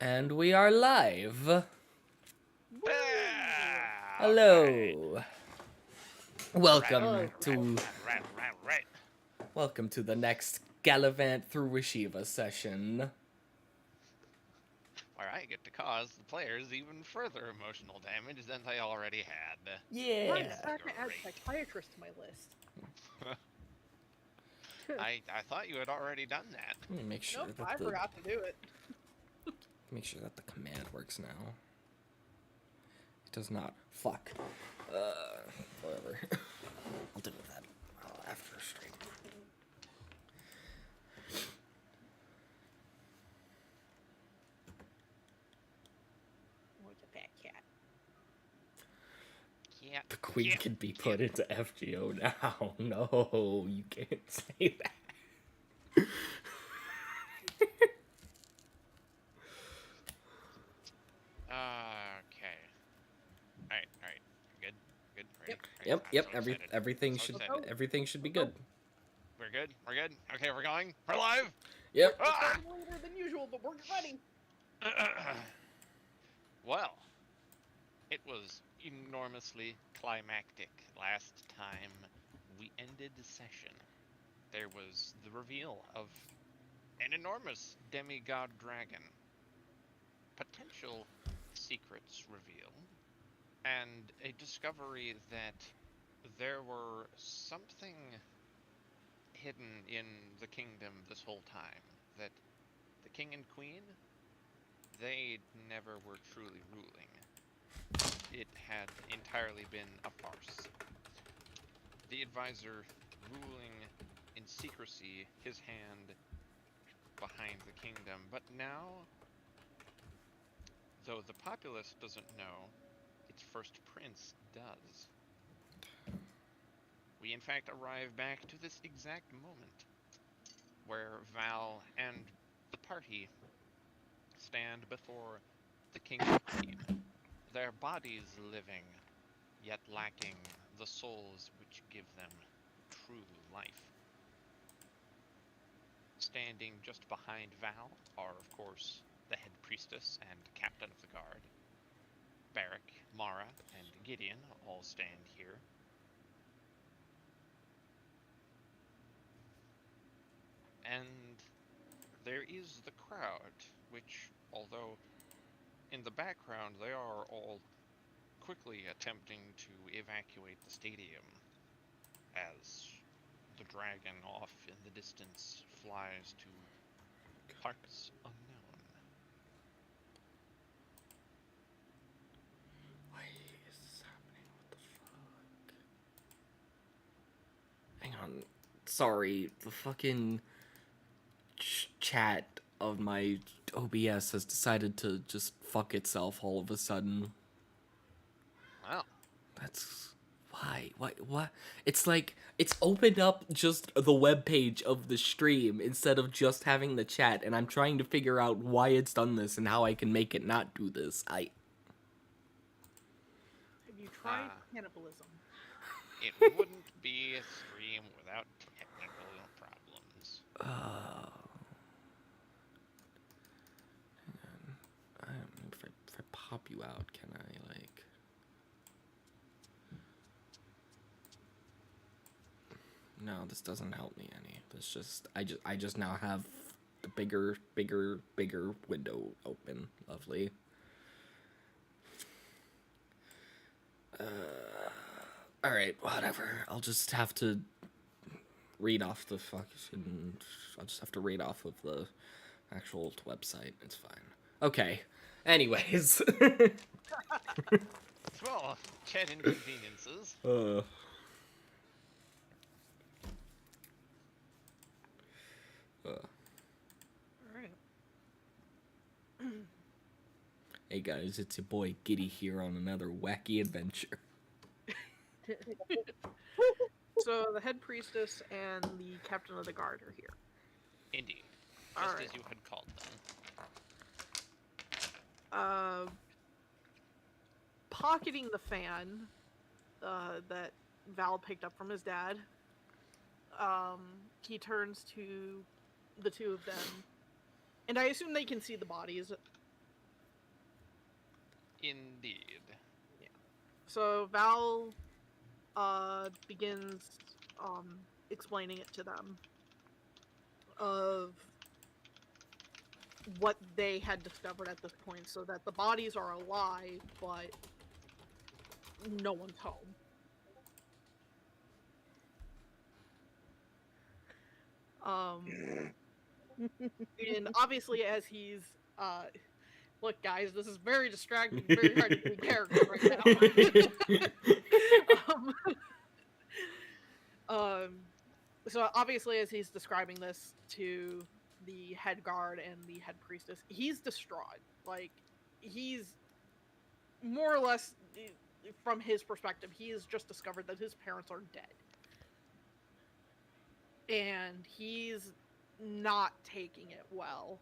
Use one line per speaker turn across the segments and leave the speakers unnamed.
And we are live.
Ah,
Hello. Welcome
Right.
to
Right.
welcome to the next Galavant through Rashiva session.
Where I get to cause the players even further emotional damage than they already had.
Yeah.
Right, start to add psychiatrist to my list.
I thought you had already done that.
Let me make sure
Nope,
that
I forgot to do it.
the command works now. It does not. Fuck. Whatever. I'll deal with that after stream.
What's a fat cat?
Yeah.
The queen can be put into FGO now. No, you can't say that.
Okay. Alright. Good. Ready?
Yep.
Yep.
I'm so excited.
Everything should be good.
We're good? Okay, we're going? We're live?
Yep.
Ah!
We're later than usual, but we're ready.
Well, it was enormously climactic last time we ended the session. There was the reveal of an enormous demigod dragon, potential secrets reveal, and a discovery that there were something hidden in the kingdom this whole time, that the king and queen, they never were truly ruling. It had entirely been a farce. The advisor ruling in secrecy, his hand behind the kingdom, but now, though the populace doesn't know, its first prince does. We in fact arrive back to this exact moment, where Val and the party stand before the king and queen, their bodies living, yet lacking the souls which give them true life. Standing just behind Val are, of course, the head priestess and captain of the guard. Barrick, Mara, and Gideon all stand here. And there is the crowd, which, although in the background they are all quickly attempting to evacuate the stadium as the dragon off in the distance flies to parts unknown.
Why is this happening? What the fuck? Hang on. Sorry, the fucking chat of my OBS has decided to just fuck itself all of a sudden.
Well,
That's why. What? It's like it's opened up just the web page of the stream instead of just having the chat, and I'm trying to figure out why it's done this and how I can make it not do this.
Have you tried cannibalism?
it wouldn't be a stream without technical problems.
Hang on. If I pop you out, can I like? No, this doesn't help me any. This just I just now have the bigger window open. Lovely. All right, whatever. I'll just have to read off the fucking. I'll just have to read off of the actual website. It's fine. Okay. Anyways.
Well, chat inconveniences.
Alright.
Hey guys, it's your boy Giddy here on another wacky adventure.
So the head priestess and the captain of the guard are here.
Indeed. Just
Alright.
as you had called them.
Pocketing the fan that Val picked up from his dad, he turns to the two of them, and I assume they can see the bodies
Indeed.
So Val begins explaining it to them of what they had discovered at this point, so that the bodies are alive, but no one's home. And obviously, as he's look, guys, this is very distracting, very hard to be character right now. So obviously, as he's describing this to the head guard and the head priestess, he's distraught. Like, he's more or less, from his perspective, he has just discovered that his parents are dead. And he's not taking it well.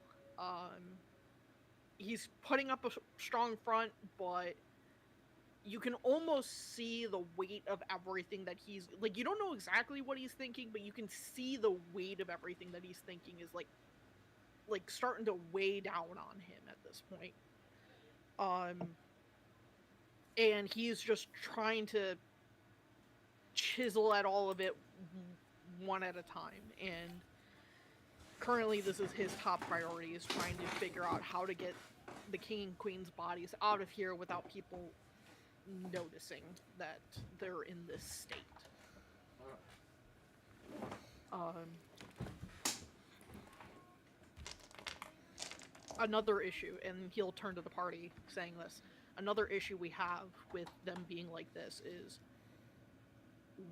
He's putting up a strong front, but you can almost see the weight of everything that he's like. You don't know exactly what he's thinking, but you can see the weight of everything that he's thinking is like starting to weigh down on him at this point. And he's just trying to chisel at all of it one at a time. And currently, this is his top priority: is trying to figure out how to get the king and queen's bodies out of here without people noticing that they're in this state. Another issue, and he'll turn to the party saying this, another issue we have with them being like this is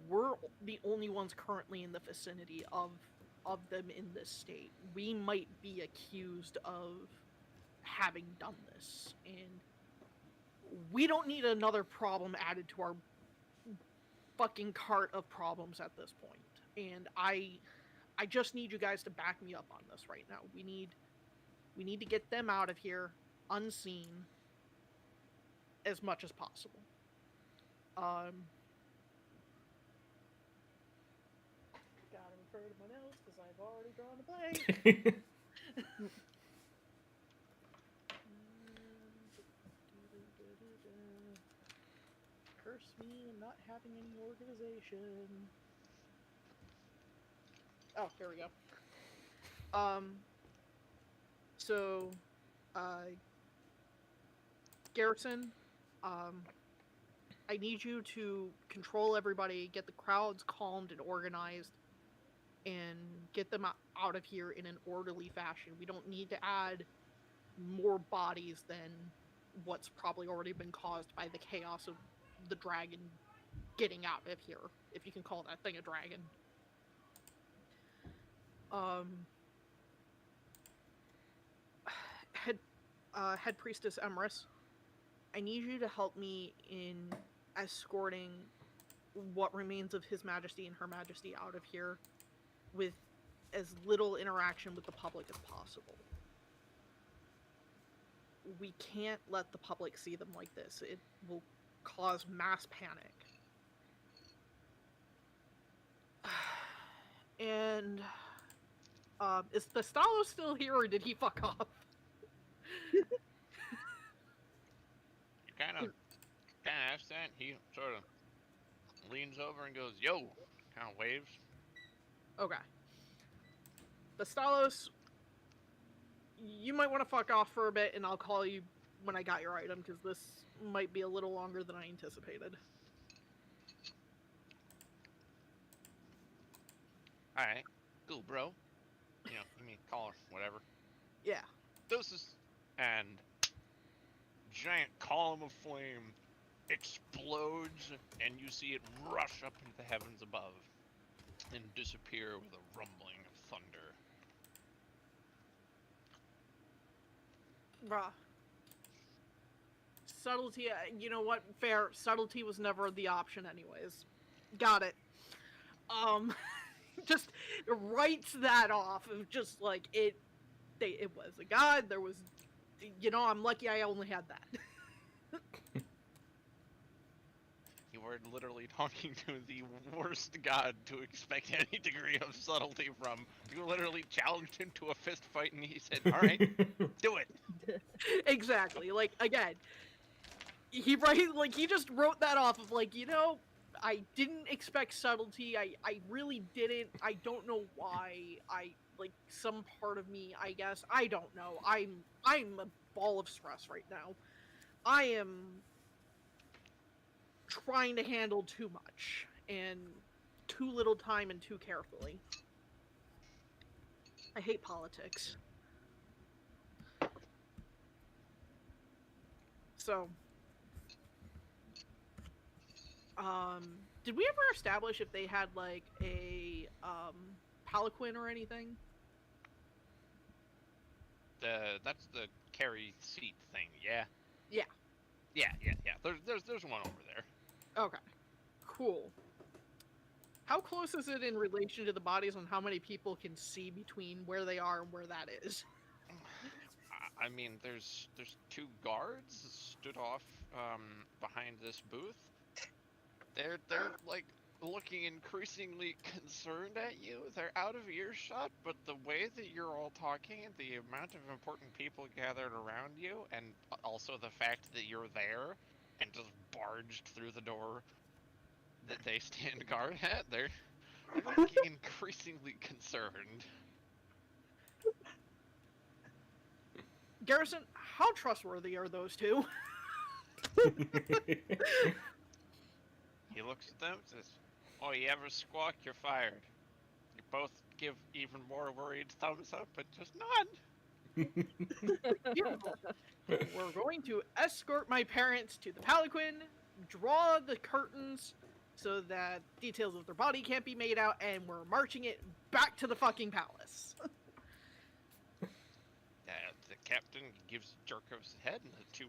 we're the only ones currently in the vicinity of them in this state. We might be accused of having done this, and we don't need another problem added to our fucking cart of problems at this point. And I just need you guys to back me up on this right now. We need to get them out of here unseen as much as possible. Gotta refer to my notes because I've already drawn a blank. Curse me and not having any organization. Oh, there we go. So, Garrison, I need you to control everybody, get the crowds calmed and organized, and get them out of here in an orderly fashion. We don't need to add more bodies than what's probably already been caused by the chaos of the dragon getting out of here, if you can call that thing a dragon. Head Priestess Emrys, I need you to help me in escorting what remains of His Majesty and Her Majesty out of here with as little interaction with the public as possible. We can't let the public see them like this. It will cause mass panic. And is Thestalo still here, or did he fuck off?
You kind of asked that. He sort of leans over and goes, "Yo," kind of waves.
Okay. Thestalos, you might want to fuck off for a bit, and I'll call you when I got your item, because this might be a little longer than I anticipated.
Alright, cool, bro. You mean call her, whatever.
Yeah.
Doses. And giant column of flame explodes, and you see it rush up into the heavens above and disappear with a rumbling of thunder.
Bruh. Subtlety, you know what? Fair. Subtlety was never the option anyways. Got it. Just writes that off of just like it was a god, there was, I'm lucky I only had that.
You were literally talking to the worst god to expect any degree of subtlety from. You literally challenged him to a fist fight and he said, "Alright, do it."
Exactly. Like, again, he just wrote that off of like, I didn't expect subtlety. I really didn't. I don't know why. Some part of me, I guess, I don't know. I'm a ball of stress right now. I am trying to handle too much and too little time and too carefully. I hate politics. So, did we ever establish if they had like a palanquin or anything?
That's the carry seat thing. Yeah.
Yeah.
Yeah. There's one over there.
Okay. Cool. How close is it in relation to the bodies on how many people can see between where they are and where that is?
I mean, there's two guards stood off behind this booth. They're like looking increasingly concerned at you. They're out of earshot, but the way that you're all talking, the amount of important people gathered around you, and also the fact that you're there and just barged through the door that they stand guard at, they're looking increasingly concerned.
Garrison, how trustworthy are those two?
He looks at them and says, "Oh, you ever squawk, you're fired." You both give even more worried thumbs up and just nod.
Beautiful. We're going to escort my parents to the palanquin, draw the curtains so that details of their body can't be made out, and we're marching it back to the fucking palace.
The captain gives a jerk of his head, and the two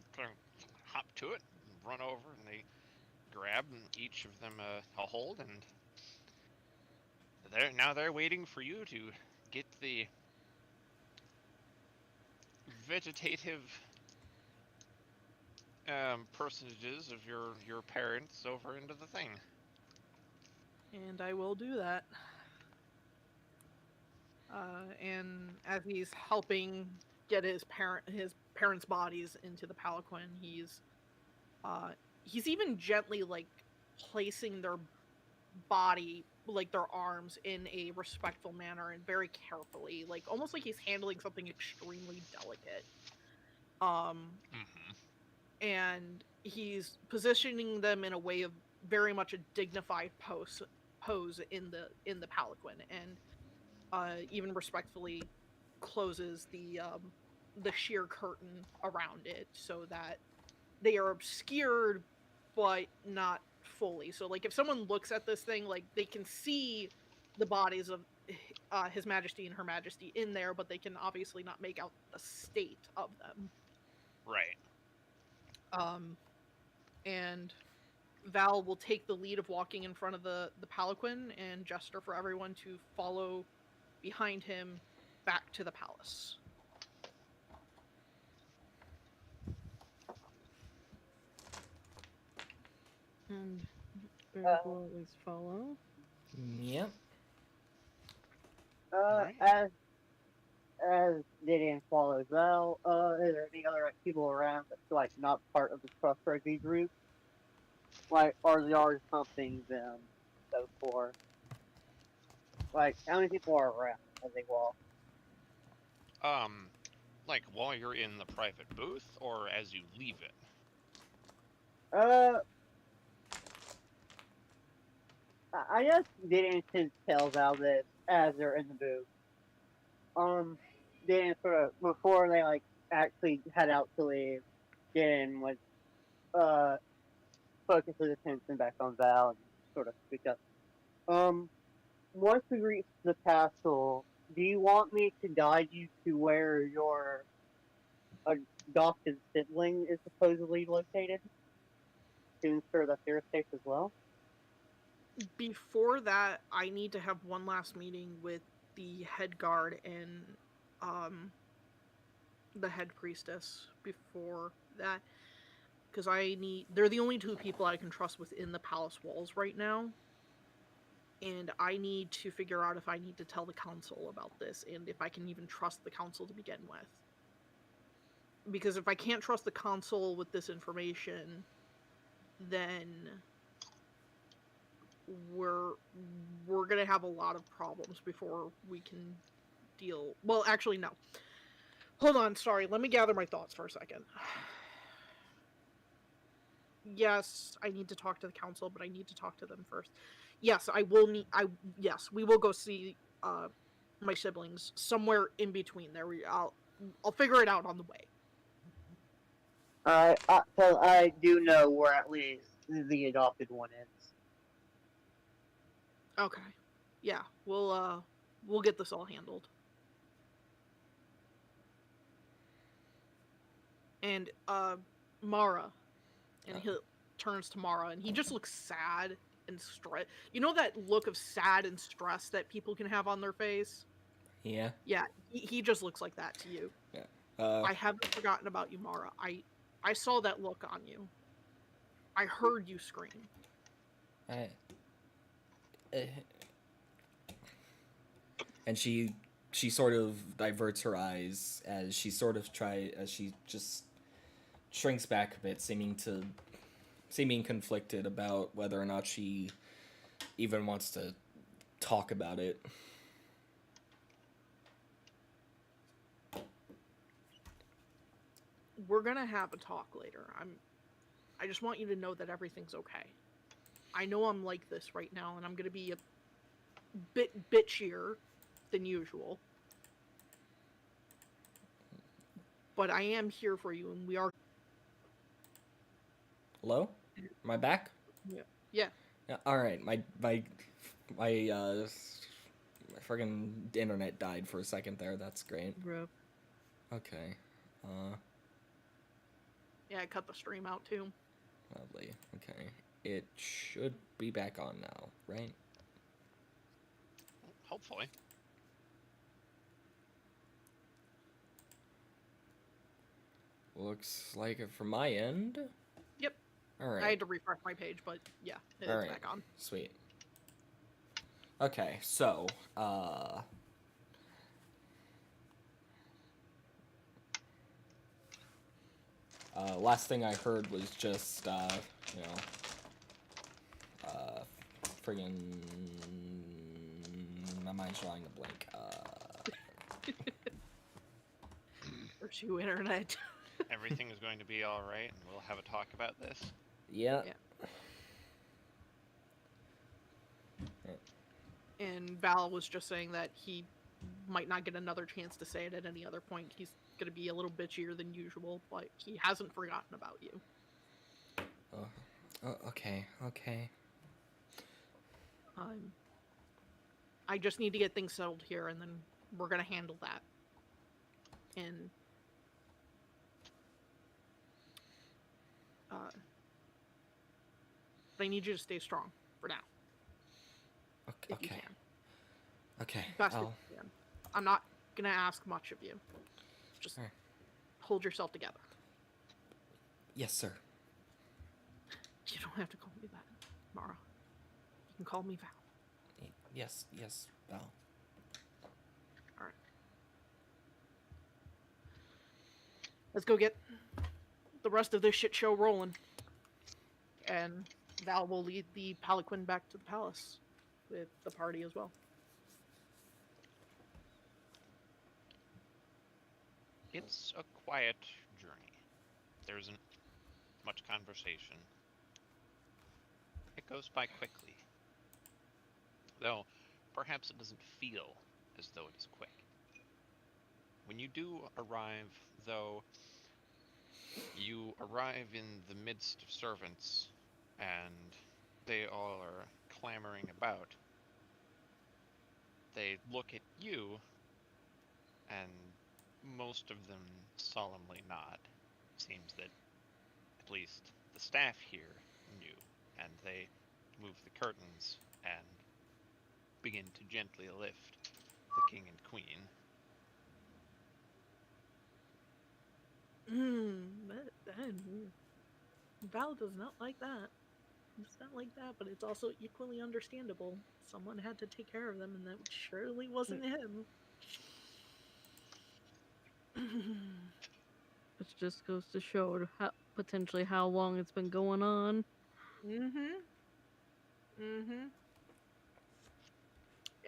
hop to it and run over, and they grab each of them a hold, and they're waiting for you to get the vegetative personages of your parents over into the thing.
And I will do that. And as he's helping get his parents' bodies into the palanquin, he's even gently like placing their body, like their arms, in a respectful manner and very carefully, like almost like he's handling something extremely delicate. And he's positioning them in a way of very much a dignified pose in the palanquin, and even respectfully closes the sheer curtain around it so that they are obscured but not fully. So like if someone looks at this thing, like they can see the bodies of His Majesty and Her Majesty in there, but they can obviously not make out the state of them.
Right.
And Val will take the lead of walking in front of the palanquin and gesture for everyone to follow behind him back to the palace. And Bear will at least follow.
Yep.
As Gideon follows Val, is there any other people around that's like not part of the trustworthy group? Like, are they already pumping them so far? Like, how many people are around as they walk?
Like while you're in the private booth, or as you leave it?
I guess Gideon can tell Val this as they're in the booth. Gideon sort of, before they like actually head out to leave, Gideon would focus his attention back on Val and sort of speak up. Once we reach the castle, do you want me to guide you to where your adopted sibling is supposedly located? To ensure that they're safe as well?
Before that, I need to have one last meeting with the head guard and the head priestess before that, because they're the only two people I can trust within the palace walls right now, and I need to figure out if I need to tell the council about this and if I can even trust the council to begin with. Because if I can't trust the council with this information, then we're gonna have a lot of problems before we can deal. Well, actually, no. Hold on, sorry. Let me gather my thoughts for a second. Yes, I need to talk to the council, but I need to talk to them first. Yes, I will need. Yes, we will go see my siblings somewhere in between. I'll figure it out on the way.
Alright, so I do know where at least the adopted one is.
Okay. Yeah, we'll get this all handled. And Mara, and he turns to Mara, and he just looks sad and stressed. You know that look of sad and stress that people can have on their face?
Yeah.
Yeah, he just looks like that to you.
Yeah.
I haven't forgotten about you, Mara. I saw that look on you. I heard you scream.
And she sort of diverts her eyes as she just shrinks back a bit, seeming conflicted about whether or not she even wants to talk about it.
We're gonna have a talk later. I just want you to know that everything's okay. I know I'm like this right now, and I'm gonna be a bit bitchier than usual. But I am here for you, and we are.
Hello? Am I back?
Yeah. Yeah.
Yeah. All right. My friggin' internet died for a second there. That's great.
Rough.
Okay.
Yeah, I cut the stream out too.
Lovely. Okay. It should be back on now, right?
Hopefully.
Looks like it from my end.
Yep.
All right.
I had to refresh my page, but yeah, it's
All right.
back on.
Sweet. Okay, so, last thing I heard was just, friggin', my mind's drawing a blank.
There's you, internet.
Everything is going to be all right, and we'll have a talk about this.
Yeah.
And Val was just saying that he might not get another chance to say it at any other point. He's going to be a little bitchier than usual, but he hasn't forgotten about you.
Okay.
I just need to get things settled here, and then we're going to handle that. And I need you to stay strong for now. If you can.
Okay.
Best if you can. I'm not gonna ask much of you. Just hold yourself together.
Yes, sir.
You don't have to call me that, Mara. You can call me Val.
Yes, Val.
Alright. Let's go get the rest of this shit show rolling. And Val will lead the Palanquin back to the palace with the party as well.
It's a quiet journey. There isn't much conversation. It goes by quickly. Though, perhaps it doesn't feel as though it is quick. When you do arrive, though, you arrive in the midst of servants, and they all are clamoring about. They look at you, and most of them solemnly nod. It seems that at least the staff here knew, and they move the curtains and begin to gently lift the king and queen.
Val does not like that. It's not like that, but it's also equally understandable. Someone had to take care of them, and that surely wasn't him.
Which just goes to show potentially how long it's been going on.
Mm-hmm. Mm-hmm.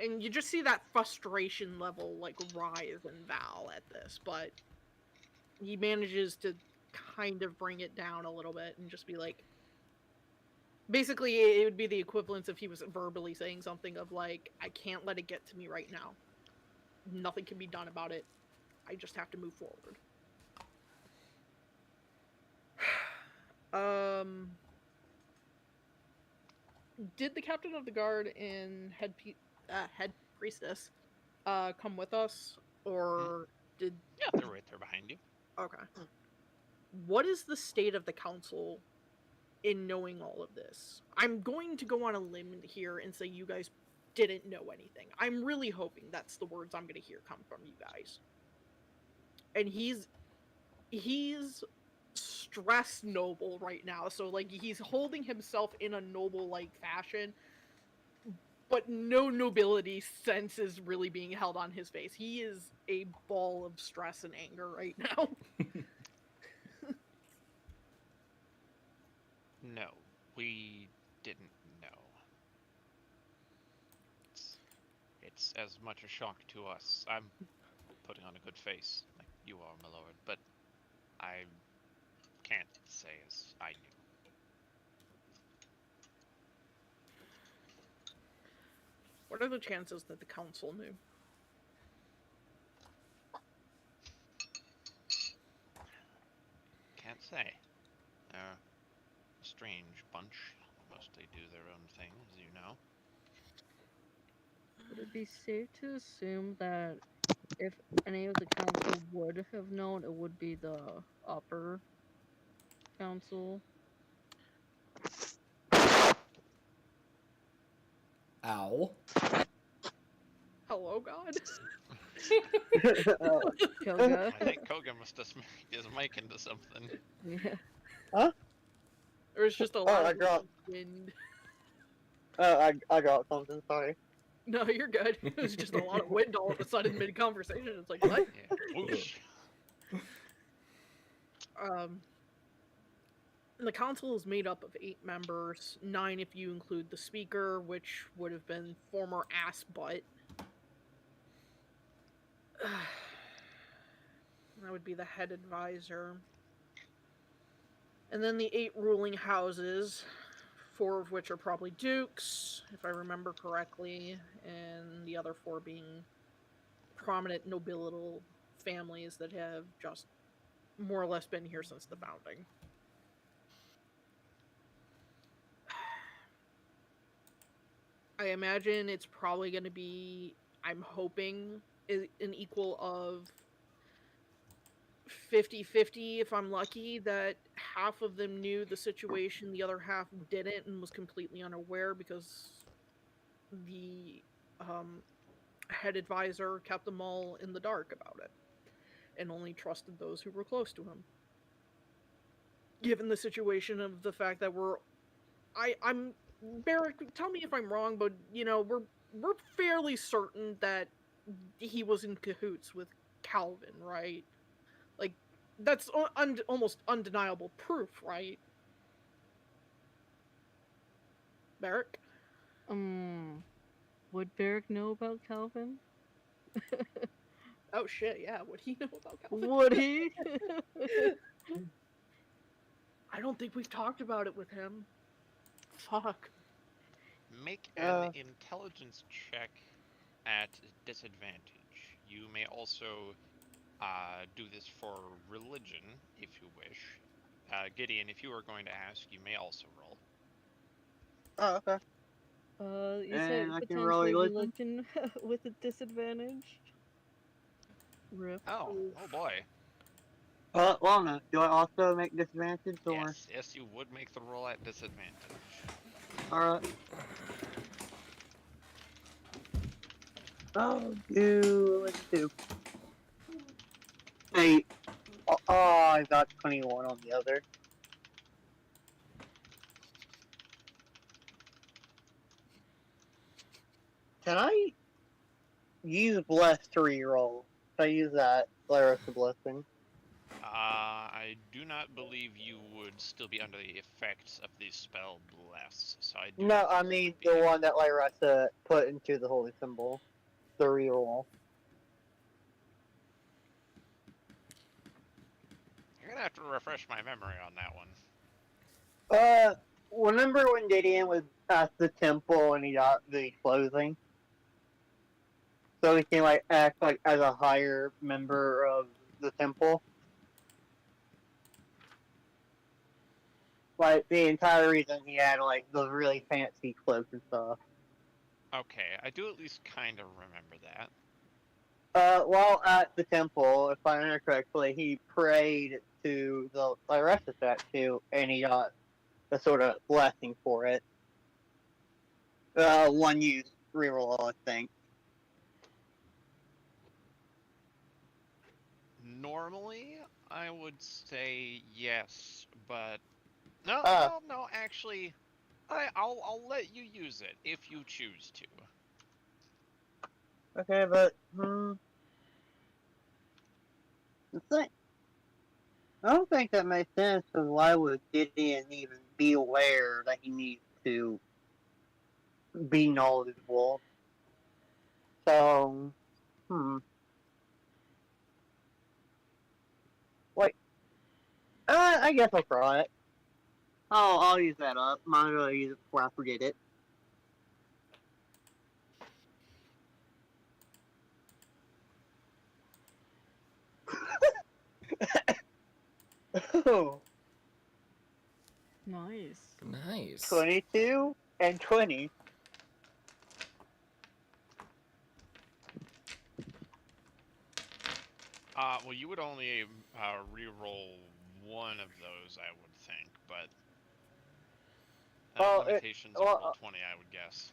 And you just see that frustration level like rise in Val at this, but he manages to kind of bring it down a little bit and just be like, basically it would be the equivalent if he was verbally saying something of like, I can't let it get to me right now. Nothing can be done about it. I just have to move forward. Did the captain of the guard and head priestess come with us, or did?
Yeah, they're right there behind you.
Okay. What is the state of the council in knowing all of this? I'm going to go on a limb here and say you guys didn't know anything. I'm really hoping that's the words I'm going to hear come from you guys. And he's stressed noble right now, so like he's holding himself in a noble like fashion, but no nobility sense is really being held on his face. He is a ball of stress and anger right now.
No, we didn't know. It's as much a shock to us. I'm putting on a good face, like you are, my lord, but I can't say as I knew.
What are the chances that the council knew?
Can't say. They're a strange bunch. Mostly do their own thing, as you know.
Would it be safe to assume that if any of the council would have known, it would be the upper council?
Ow.
Hello, God?
Koga?
I think Koga must have smacked his mic into something.
Yeah.
Or it's just a
Oh,
lot
I
of
dropped.
wind.
I dropped something. Sorry.
No, you're good. It was just a lot of wind all of a sudden mid-conversation. It's like, what?
Yeah. Whoosh.
The council is made up of 8 members, 9 if you include the speaker, which would have been former ass butt. That would be the head advisor. And then the 8 ruling houses, 4 of which are probably dukes, if I remember correctly, and the other 4 being prominent nobilital families that have just more or less been here since the founding. I imagine it's probably going to be, I'm hoping, an equal of 50-50 if I'm lucky, that half of them knew the situation, the other half didn't and was completely unaware because the head advisor kept them all in the dark about it and only trusted those who were close to him. Given the situation of the fact that I'm Barrick, tell me if I'm wrong, but you know, we're fairly certain that he was in cahoots with Calvin, right? Like, that's almost undeniable proof, right? Barrick?
Would Barrick know about Calvin?
Oh shit, yeah, would he know about Calvin?
Would he?
I don't think we've talked about it with him. Fuck.
Make an intelligence check at disadvantage. You may also do this for religion, if you wish. Gideon, if you are going to ask, you may also roll.
Oh, okay.
You said
And I can roll
potentially
religion?
with a disadvantage? Rip.
Oh boy.
Well, no. Do I also make disadvantage or?
Yes, you would make the roll at disadvantage.
Alright. Oh, let's do. 8. Oh, I got 21 on the other. Can I use Bless to reroll? Can I use that? Laris the Blessing?
I I do not believe you would still be under the effects of the spell Bless, so I do
No,
not
I
think
mean
you would
the
be-
one that Lyressa put into the holy symbol. The reroll.
You're gonna have to refresh my memory on that one.
Remember when Gideon was at the temple and he got the clothing? So he can like act like as a higher member of the temple. Like the entire reason he had like those really fancy clothes and stuff.
Okay, I do at least kind of remember that.
While at the temple, if I remember correctly, he prayed to the Lyressa statue and he got a sort of blessing for it. One use reroll, I think.
Normally, I would say yes, but no,
Uh.
no. Actually, I'll let you use it if you choose to.
Okay, but the thing, I don't think that makes sense. Because why would Gideon even be aware that he needs to be knowledgeable? So, Like, I guess I'll try it. I'll use that up. Might as well use it before I forget it. Oh,
Nice.
Nice.
22 and 20.
Well, you would only re-roll one of those, I would think, but limitations of roll 20, I would guess.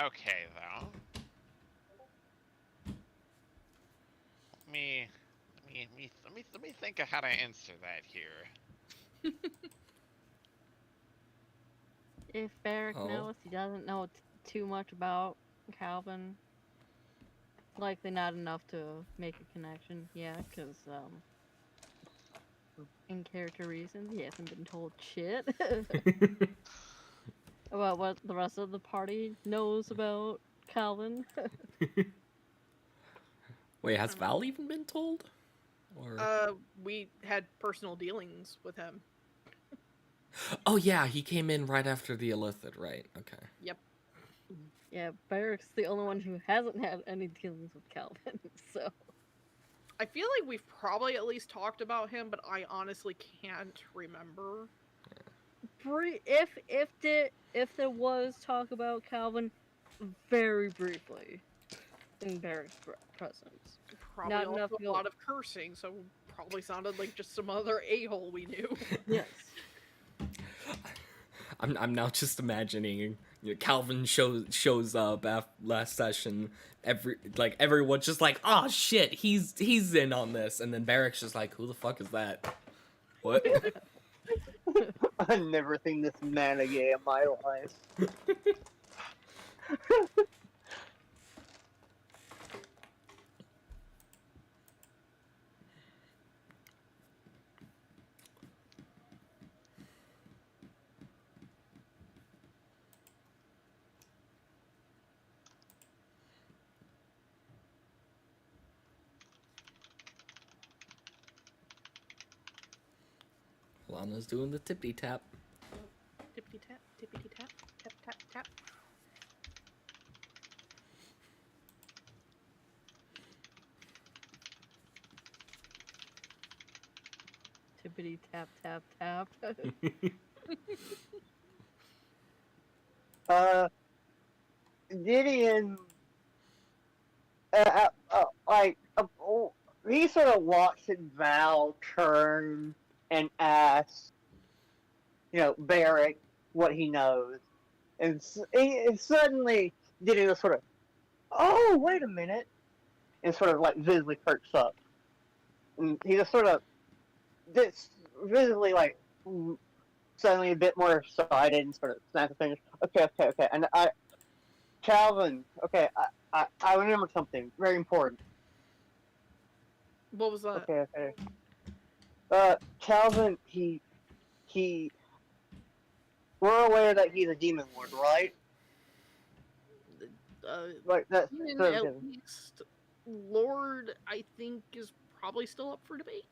Okay, though. Let me think of how to answer that here.
If Barrick
Oh.
knows, he doesn't know too much about Calvin. Likely not enough to make a connection. Yeah, because in character reasons, he hasn't been told shit about what the rest of the party knows about Calvin.
Wait, has Val even been told? Or
We had personal dealings with him.
oh yeah, he came in right after the illicit, right? Okay.
Yep.
Yeah, Barrick's the only one who hasn't had any dealings with Calvin, so.
I feel like we've probably at least talked about him, but I honestly can't remember.
If there was talk about Calvin, very briefly, in Barrick's presence.
Probably
Not
also
enough
a lot of cursing, so probably sounded like just some other a-hole we knew.
Yes.
I'm now just imagining Calvin shows up after last session. Everyone's just like, oh shit, he's in on this, and then Barrick's just like, who the fuck is that? What?
I've never seen this man again in my life.
Lana's doing the tippy tap.
Tippity tap, tippity tap, tap tap tap.
Tippity tap tap tap.
Gideon, he sort of watched Val turn and ask, Barrick what he knows. And suddenly Gideon was sort of, oh, wait a minute, and sort of like visibly perks up. And he just sort of, visibly like, suddenly a bit more excited and sort of snaps his fingers. Okay. And Calvin. Okay, I remember something very important.
What was that?
Okay. Calvin, he. We're aware that he's a demon lord, right? Like that's
Demon,
sort of
at
given.
least. Lord, I think, is probably still up for debate.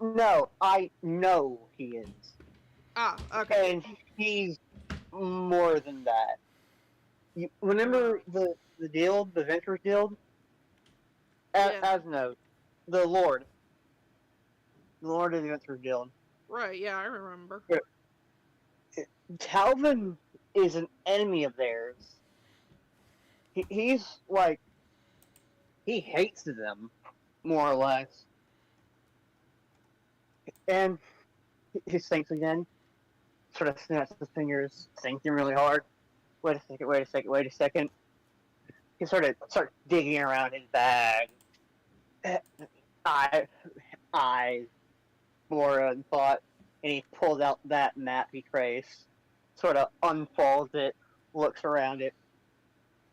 No, I know he is,
Ah, okay.
and he's more than that. You remember the guild, the Venturers Guild?
Yeah.
As no, the Lord, the Lord of the Venturers Guild.
Right, yeah, I remember.
Calvin is an enemy of theirs. He's like he hates them, more or less. And he thinks again, sort of snaps his fingers, thinking really hard. Wait a second. He sort of starts digging around his bag. I, I, Moran thought, and he pulled out that map he traced, sort of unfolds it, looks around it.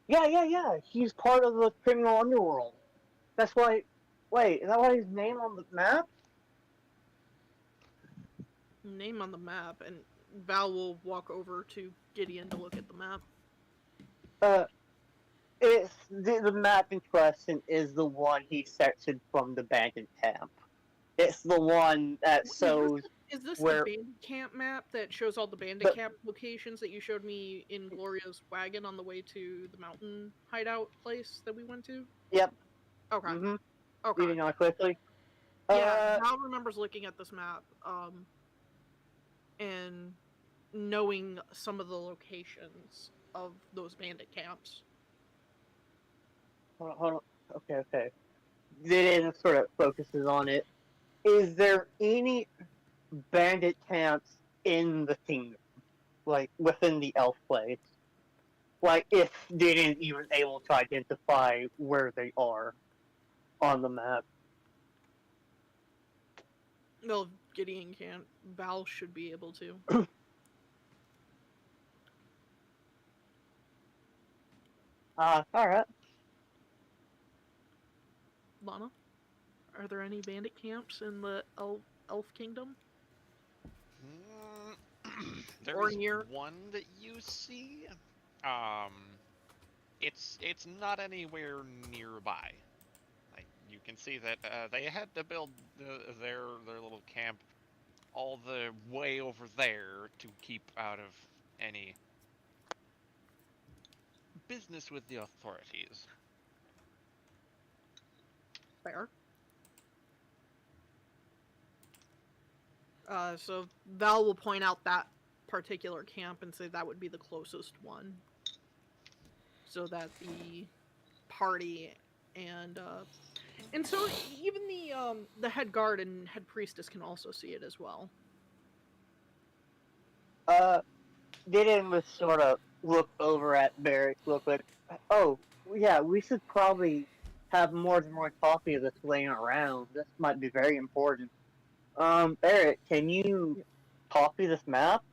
Yeah. He's part of the criminal underworld. That's why. Wait, is that why his name on the map?
Name on the map, and Val will walk over to Gideon to look at the map.
It's the map in question is the one he sectioned from the bandit camp. It's the one that shows
Is this
where
the bandit camp map that shows all the bandit camp locations that you showed me in Gloria's wagon on the way to the mountain hideout place that we went to?
Yep.
Okay.
Mm-hmm.
Okay.
Reading on quickly.
Yeah, Val remembers looking at this map, and knowing some of the locations of those bandit camps.
Hold on. Okay. Then it sort of focuses on it. Is there any bandit camps in the kingdom? Like, within the elf place? Like, if they didn't even able to identify where they are on the map.
Well, Gideon can't. Val should be able to.
Alright.
Lana, are there any bandit camps in the elf kingdom?
There
Or
is
near?
one that you see. It's not anywhere nearby. Like you can see that they had to build their little camp all the way over there to keep out of any business with the authorities.
Fair. So Val will point out that particular camp and say that would be the closest one, so that the party and so even the head guard and head priestess can also see it as well.
Gideon was sort of look over at Barrett real quick. Oh, yeah, we should probably have more than one copy of this laying around. This might be very important. Barrett, can you copy this map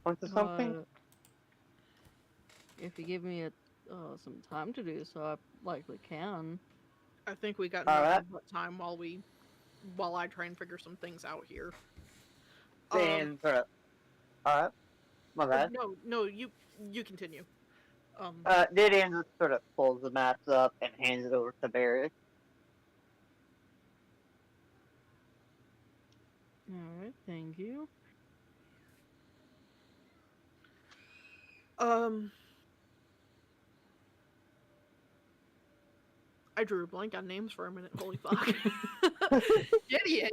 onto something?
If you give me some time to do so, I likely can.
I think we got
Alright.
nothing but time while I try and figure some things out here.
Then, alright, my bad.
No, you continue.
Gideon just sort of pulls the maps up and hands it over to Barrett.
Alright, thank you.
I drew a blank on names for a minute. Holy fuck. Gideon.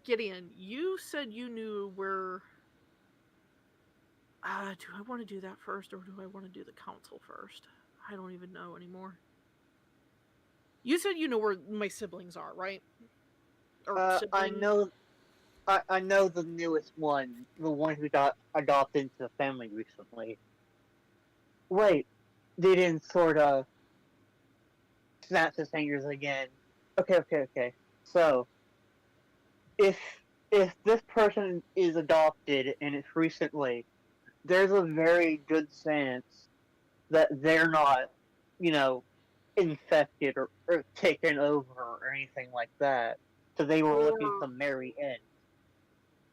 Gideon, you said you knew where. Do I want to do that first, or do I want to do the council first? I don't even know anymore. You said you know where my siblings are, right? Or
I know the newest one, the one who got adopted into the family recently. Wait, Gideon sort of snaps his fingers again. Okay. So, if this person is adopted and it's recently, there's a very good chance that they're not, you know, infected or taken over or anything like that. So they were looking
Or
to marry in.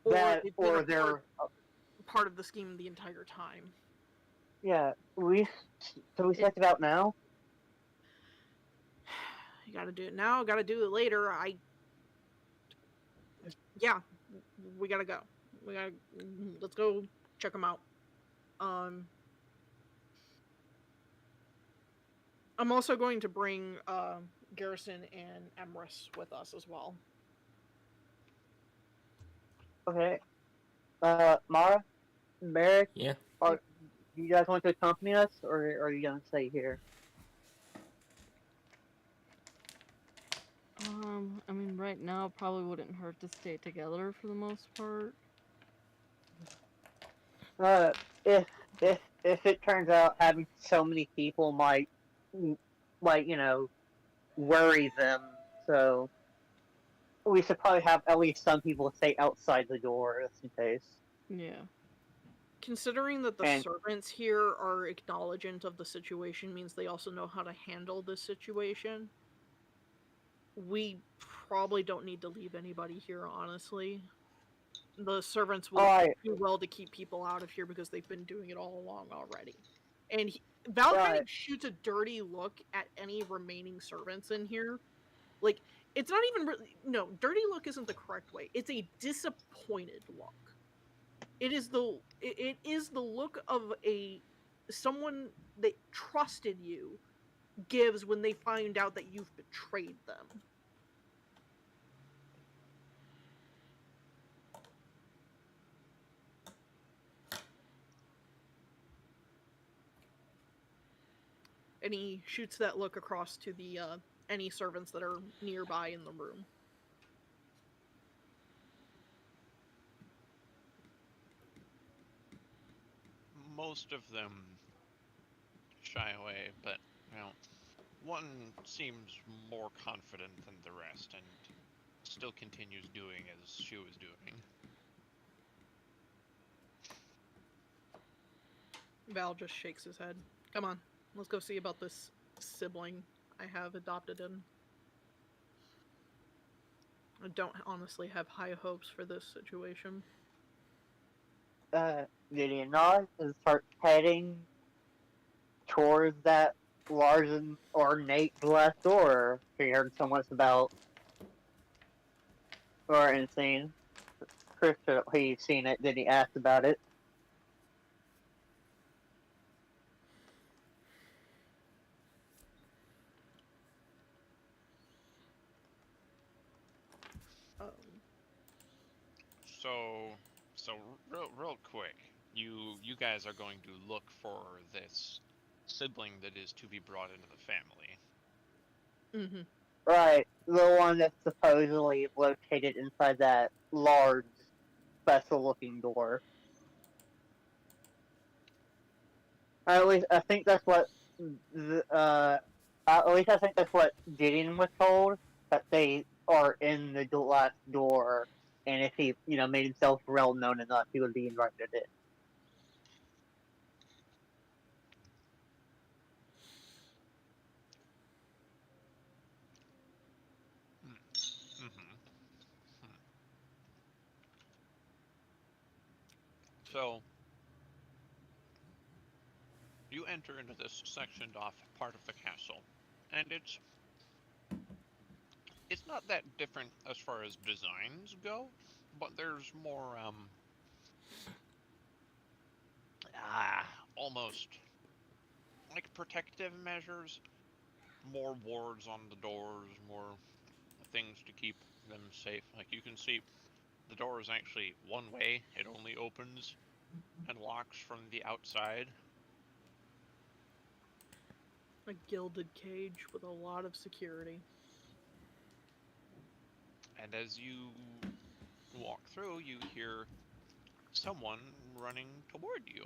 or
That
they've been
or
a
they're
part of the scheme the entire time.
yeah. We
It
check it out now.
You gotta do it now, gotta do it later. Yeah, we gotta go. Let's go check them out. Um, I'm also going to bring Garrison and Emrys with us as well.
Okay. Mara, Merrick,
Yeah.
are you guys want to accompany us, or are you gonna stay here?
I mean, right now probably wouldn't hurt to stay together for the most part.
Uh, if if it turns out having so many people might, like worry them, so we should probably have at least some people stay outside the door just in case.
Yeah.
Considering that the
And
servants here are acknowledgant of the situation means they also know how to handle this situation. We probably don't need to leave anybody here, honestly. The servants will
alright,
do well to keep people out of here because they've been doing it all along already. And Val kind
right,
of shoots a dirty look at any remaining servants in here. Like, it's not even really, no, dirty look isn't the correct way. It's a disappointed look. It is the look of someone that trusted you gives when they find out that you've betrayed them. And he shoots that look across to the any servants that are nearby in the room.
Most of them shy away, but one seems more confident than the rest and still continues doing as she was doing.
Val just shakes his head. Come on, let's go see about this sibling I have adopted in. I don't honestly have high hopes for this situation.
Gideon nods and starts heading towards that large and ornate glass door he heard so much about, or anything. Chris, he's seen it, then he asked about it.
Um,
So real quick, you guys are going to look for this sibling that is to be brought into the family.
mm-hmm.
Right, the one that's supposedly located inside that large, special-looking door. At least I think that's what. At least I think that's what Gideon was told, that they are in the glass door, and if he, made himself well known enough, he would be invited in.
Mm-hmm. So you enter into this sectioned off part of the castle, and it's not that different as far as designs go, but there's more almost like protective measures, more wards on the doors, more things to keep them safe. Like you can see, the door is actually one way; it only opens and locks from the outside.
A gilded cage with a lot of security.
And as you walk through, you hear someone running toward you.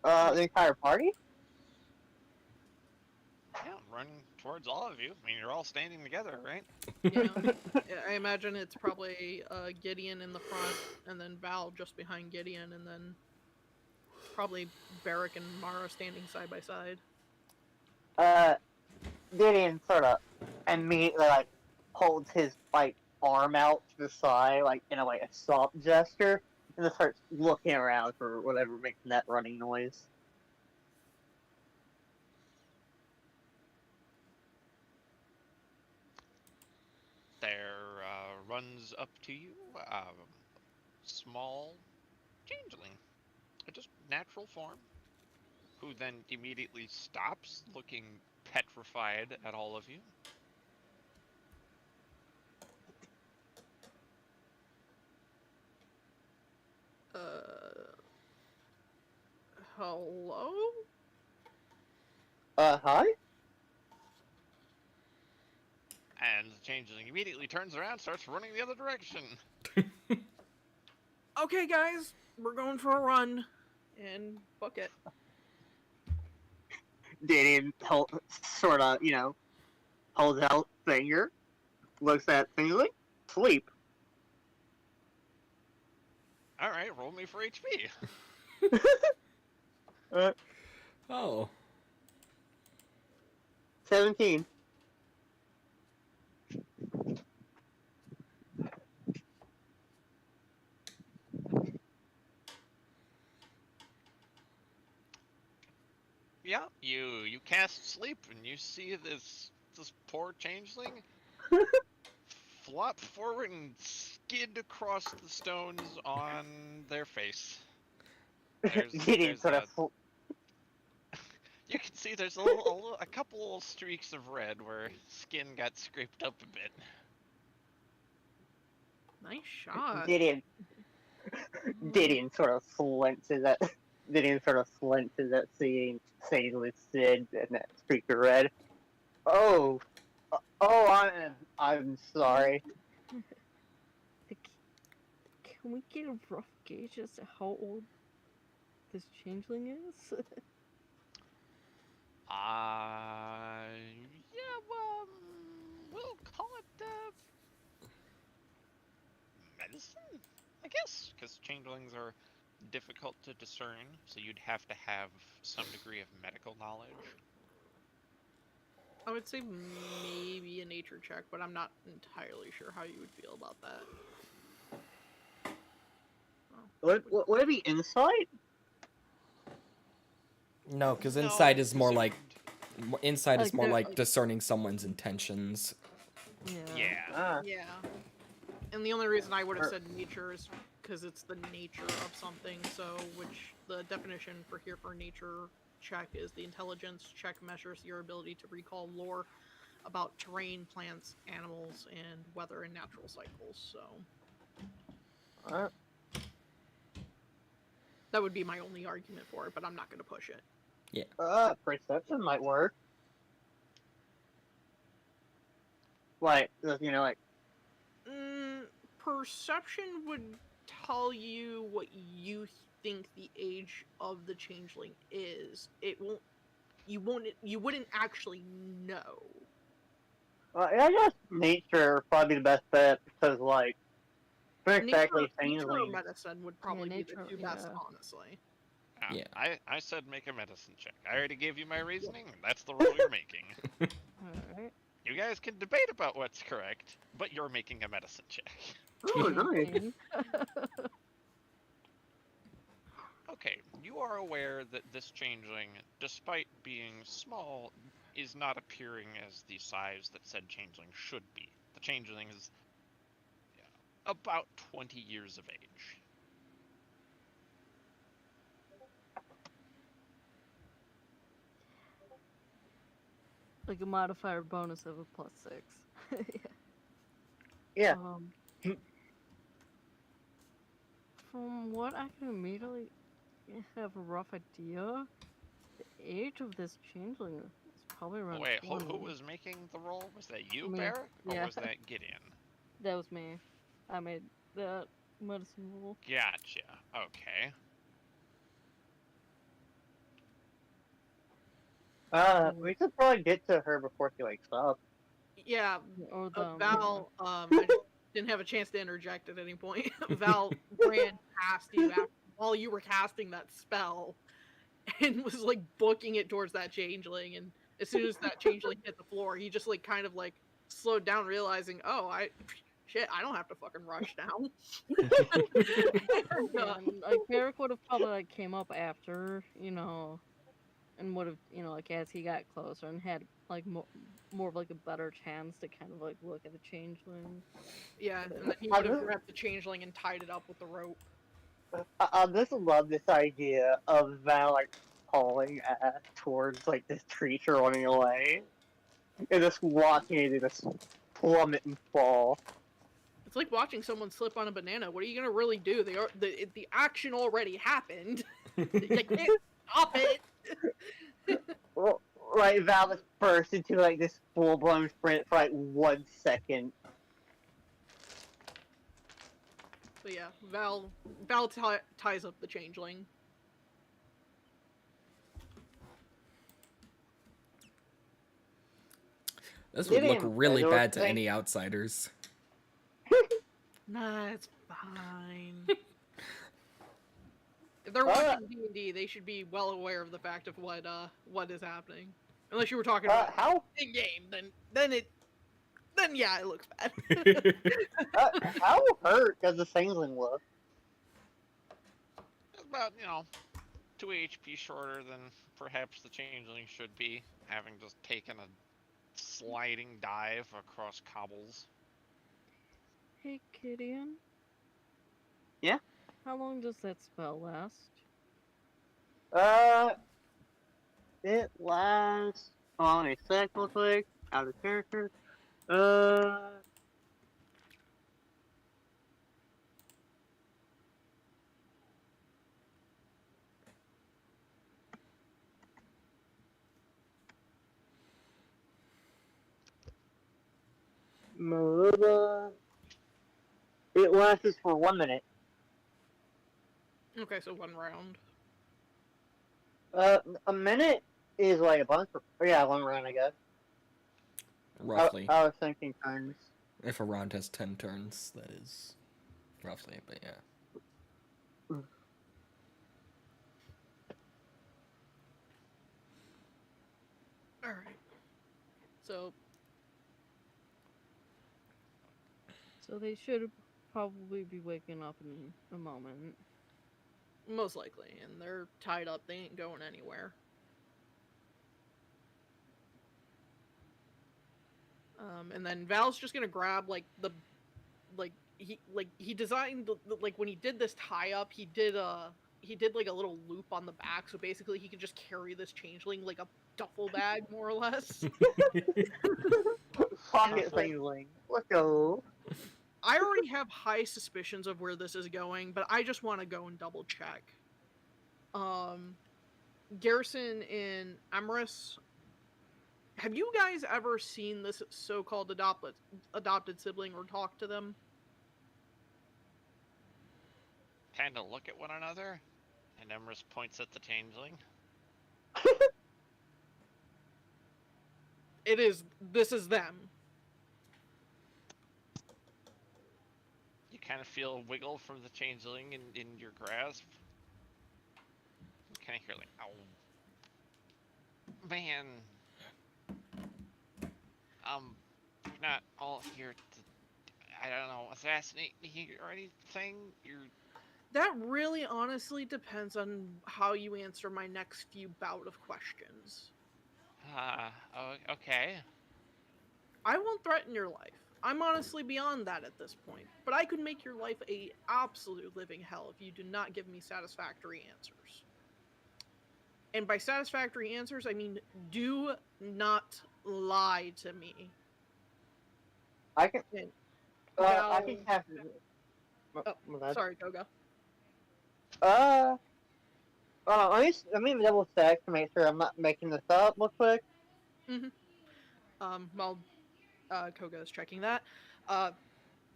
The entire party?
Yeah, run towards all of you. I mean, you're all standing together, right?
Yeah. Yeah, I imagine it's probably Gideon in the front, and then Val just behind Gideon, and then probably Barrick and Mara standing side by side.
Gideon sort of immediately like holds his like arm out to the side, like in a like a soft gesture, and then starts looking around for whatever makes that running noise.
There runs up to you a small changeling, just natural form, who then immediately stops, looking petrified at all of you.
Hello?
Hi?
And the changeling immediately turns around, starts running the other direction.
Okay, guys, we're going for a run. And book it.
Gideon sort of, holds out finger, looks at things like, sleep.
Alright, roll me for HP.
Oh.
17.
Yeah, you cast sleep and you see this poor changeling flop forward and skid across the stones on their face.
Gideon sort of
You can see there's a couple little streaks of red where skin got scraped up a bit.
Nice shot.
Gideon sort of flinches at seeing St. Sid and that streak of red. Oh, I'm sorry.
Can we get a rough gauge as to how old this changeling is?
Yeah, well, we'll call it, medicine, I guess, because changelings are difficult to discern, so you'd have to have some degree of medical knowledge.
I would say maybe a nature check, but I'm not entirely sure how you would feel about that.
Would it be insight?
No, because
No,
inside is more like
Like
discerning someone's intentions.
Yeah.
Yeah. And the only reason I would have said nature is because it's the nature of something, so which the definition for nature check is the intelligence check measures your ability to recall lore about terrain, plants, animals, and weather and natural cycles, so that would be my only argument for it, but I'm not going to push it.
Yeah.
Perception might work. Like,
Perception would tell you what you think the age of the changeling is. You wouldn't actually know.
I guess nature would probably be the best bet because, like,
Nature or medicine would probably be the two best, honestly.
Yeah.
I said make a medicine check. I already gave you my reasoning. That's the rule you're making.
Alright.
You guys can debate about what's correct, but you're making a medicine check.
Oh, nice.
Okay, you are aware that this changeling, despite being small, is not appearing as the size that said changeling should be. The changeling is about 20 years of age.
Like a modifier bonus of a +6.
Yeah.
From what I can immediately have a rough idea, the age of this changeling is probably around
Wait,
20.
who was making the roll? Was that you,
Me.
Bear? Or
Yeah.
was that Gideon?
That was me. I made that medicine roll.
Gotcha. Okay.
We should probably get to her before she wakes up.
Yeah,
Or them.
Val, I just didn't have a chance to interject at any point. Val ran past you while you were casting that spell and was like booking it towards that changeling. And as soon as that changeling hit the floor, he just like kind of like slowed down, realizing, oh, I don't have to fucking rush now. And,
And like Derek would have probably like came up after, and would have, like as he got closer and had like more of like a better chance to kind of like look at the changeling.
yeah, and then he would have grabbed the changeling and tied it up with the rope.
I just love this idea of Val like hauling ass towards like this creature running away, and just watching it just plummet and fall.
It's like watching someone slip on a banana. What are you gonna really do? The action already happened. You can't stop it.
Well, right, Val just burst into like this full blown sprint for like 1 second.
But yeah, Val ties up the changeling.
This would look
Didn't
really
know
bad to
thing.
any outsiders.
Nah, it's fine. If they're watching D&D, they should be well aware of the fact of what is happening. Unless you were talking about
How
in game, then yeah, it looks bad.
how hurt does the Sangling look?
About 2 HP shorter than perhaps the changeling should be, having just taken a sliding dive across cobbles.
Hey, Gideon.
Yeah?
How long does that spell last?
It lasts on a sec real quick, out of character. It lasts for 1 minute.
Okay, so 1 round.
A minute is like a bunch of, yeah, 1 round, I guess.
Roughly.
I was thinking turns.
If a round has 10 turns, that is roughly, but yeah.
Alright. So
they should probably be waking up in a moment.
most likely, and they're tied up. They ain't going anywhere. And then Val's just gonna grab he designed like when he did this tie up, he did like a little loop on the back, so basically he could just carry this changeling like a duffel bag, more or less.
Pocket Sangling. Let's go.
I already have high suspicions of where this is going, but I just want to go and double check. Garrison in Amorous, have you guys ever seen this so-called adopted sibling or talked to them?
Kind of look at one another, and Emrys points at the changeling.
This is them.
You kind of feel a wiggle from the changeling in your grasp. You kind of hear like, "Ow, man, you're not all here to, I don't know, assassinate me or anything.
That really honestly depends on how you answer my next few bout of questions.
Oh, okay.
I won't threaten your life. I'm honestly beyond that at this point, but I could make your life a absolute living hell if you do not give me satisfactory answers. And by satisfactory answers, I mean do not lie to me.
I can.
Val-
I can have.
Oh, sorry, Koga.
Let me double check to make sure I'm not making this up real quick.
While Koga is checking that,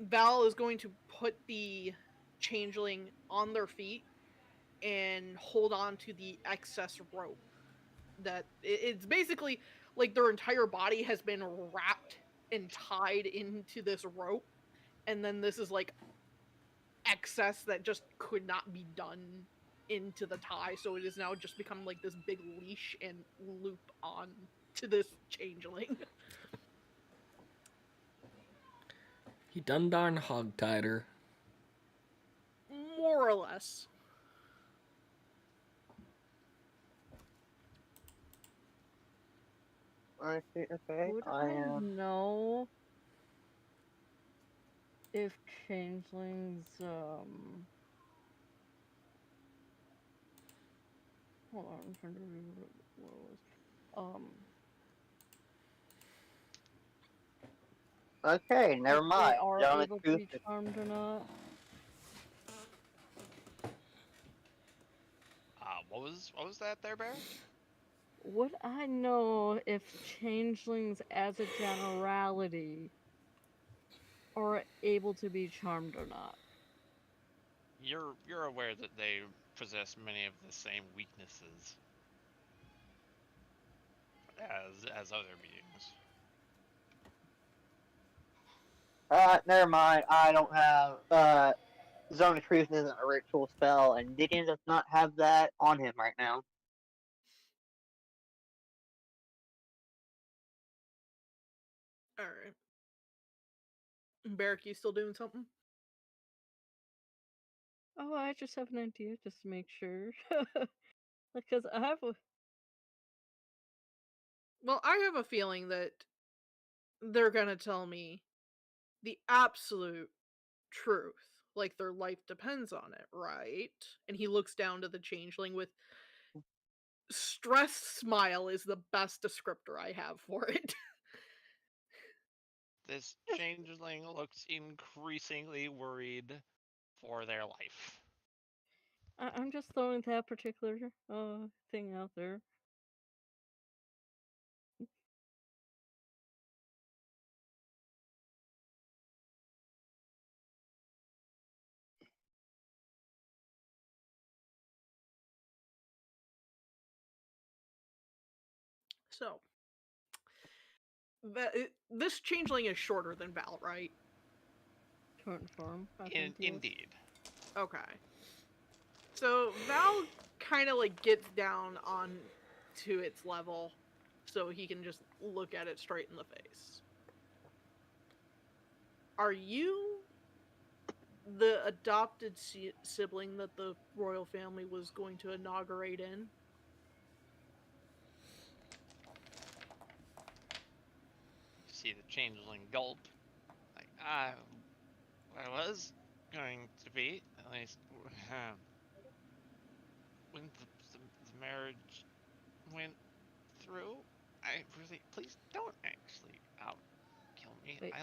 Val is going to put the changeling on their feet and hold on to the excess rope. that it's basically like their entire body has been wrapped and tied into this rope, and then this is like excess that just could not be done into the tie, so it is now just become like this big leash and loop on to this changeling.
He done darn hog-tied her.
More or less.
I see. Okay,
Would
I am.
know if changelings, hold on, I'm trying to remember what it was.
Okay, never
If
mind.
they are
Telling
able
the
to
truth.
be charmed or not.
What was that there, Bear?
Would I know if changelings, as a generality, are able to be charmed or not?
You're aware that they possess many of the same weaknesses as other beings.
Never mind. I don't have. Zone of Truth isn't a ritual spell, and Gideon does not have that on him right now.
Alright. Barrack, you still doing something?
Oh, I just have an idea, just to make sure. Because I have a.
Well, I have a feeling that they're gonna tell me the absolute truth. Like their life depends on it, right? And he looks down to the changeling with stressed smile is the best descriptor I have for it.
This changeling looks increasingly worried for their life.
I'm just throwing that particular thing out there.
So, this changeling is shorter than Val, right?
Short form, I think. Yes.
Indeed.
Okay. So Val kind of like gets down on to its level so he can just look at it straight in the face. Are you the adopted sibling that the royal family was going to inaugurate in?
You see the changeling gulp. Like, I was going to be, at least, when the marriage went through. I really, please don't actually kill me.
Wait.
I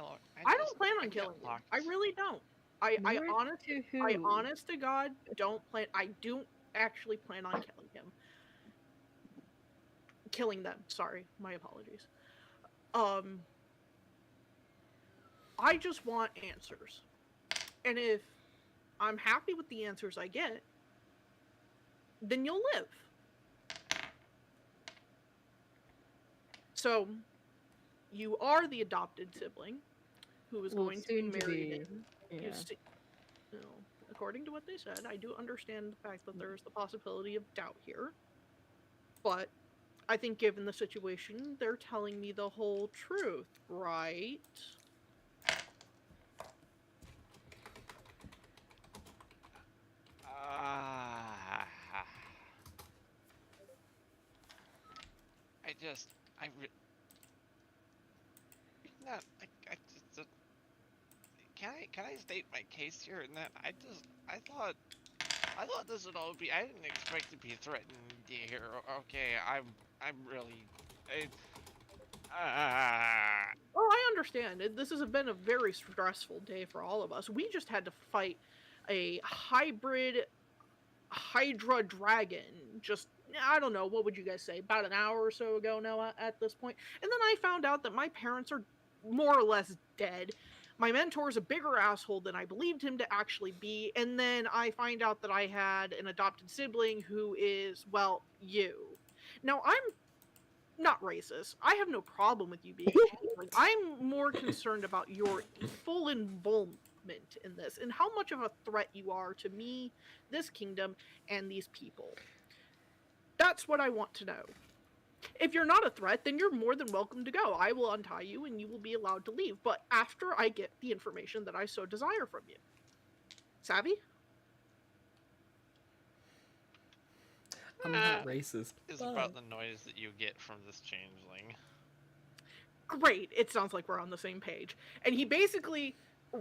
don't plan on killing you. I really don't. I
Married to who?
honest to God don't plan. I don't actually plan on killing him. Killing them. Sorry, my apologies. I just want answers, and if I'm happy with the answers I get, then you'll live. So, you are the adopted sibling who is going to be married in.
Yeah.
You know, according to what they said, I do understand the fact that there's the possibility of doubt here. But I think given the situation, they're telling me the whole truth, right?
I not, I just, can I state my case here? And that I thought this would all be. I didn't expect to be threatened here. Okay, I'm really.
Oh, I understand. This has been a very stressful day for all of us. We just had to fight a hybrid Hydra dragon. Just, I don't know, what would you guys say? About an hour or so ago now at this point. And then I found out that my parents are more or less dead. My mentor's a bigger asshole than I believed him to actually be. And then I find out that I had an adopted sibling who is, well, you. Now, I'm not racist. I have no problem with you being changeling. I'm more concerned about your full involvement in this and how much of a threat you are to me, this kingdom, and these people. That's what I want to know. If you're not a threat, then you're more than welcome to go. I will untie you and you will be allowed to leave, but after I get the information that I so desire from you. Savvy?
I'm not racist.
Is
but-
about the noise that you get from this changeling.
Great. It sounds like we're on the same page. And he basically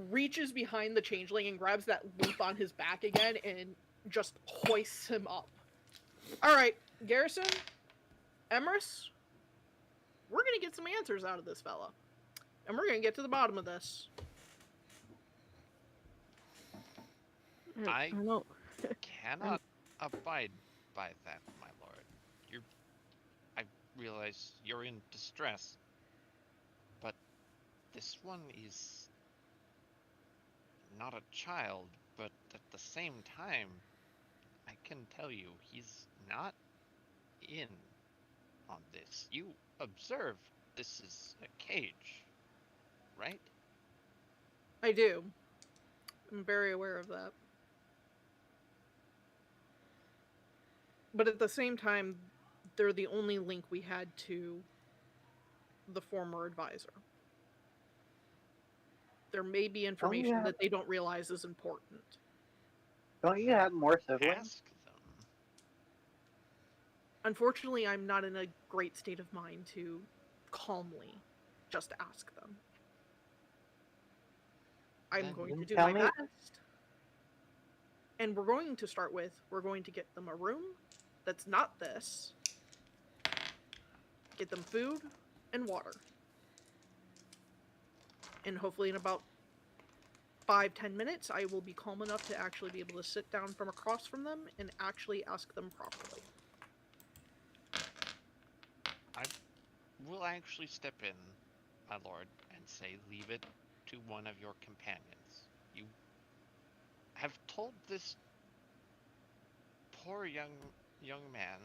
reaches behind the changeling and grabs that loop on his back again and just hoists him up. Alright, Garrison, Emrys, we're gonna get some answers out of this fella. And we're gonna get to the bottom of this.
I
don't know.
cannot abide by that, my lord. I realize you're in distress, but this one is not a child, but at the same time, I can tell you, he's not in on this. You observe this is a cage, right?
I do. I'm very aware of that. But at the same time, they're the only link we had to the former advisor. There may be information that they don't realize is important.
Don't you have more siblings?
Ask them.
Unfortunately, I'm not in a great state of mind to calmly just ask them. I'm
Then
going to do
tell
my
me-
best. And we're going to start with, we're going to get them a room that's not this. Get them food and water. And hopefully in about 5-10 minutes, I will be calm enough to actually be able to sit down from across from them and actually ask them properly.
We'll actually step in, my lord, and say leave it to one of your companions. You have told this poor young man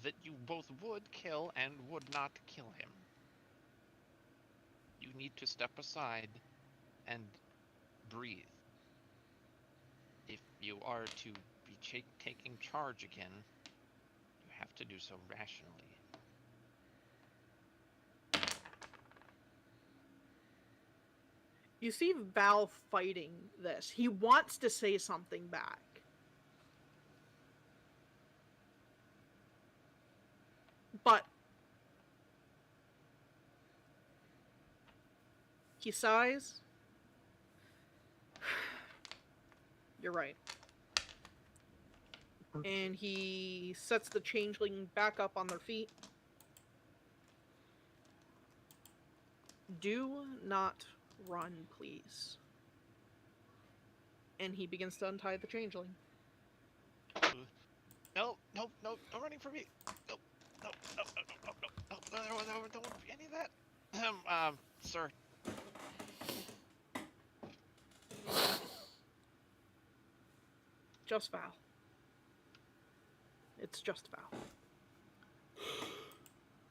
that you both would kill and would not kill him. You need to step aside and breathe. If you are to be taking charge again, you have to do so rationally.
You see Val fighting this. He wants to say something back. But he sighs. You're right. And he sets the changeling back up on their feet. Do not run, please. And he begins to untie the changeling.
No, no running for me. No, don't want any of that. Sir.
Just Val. It's just Val.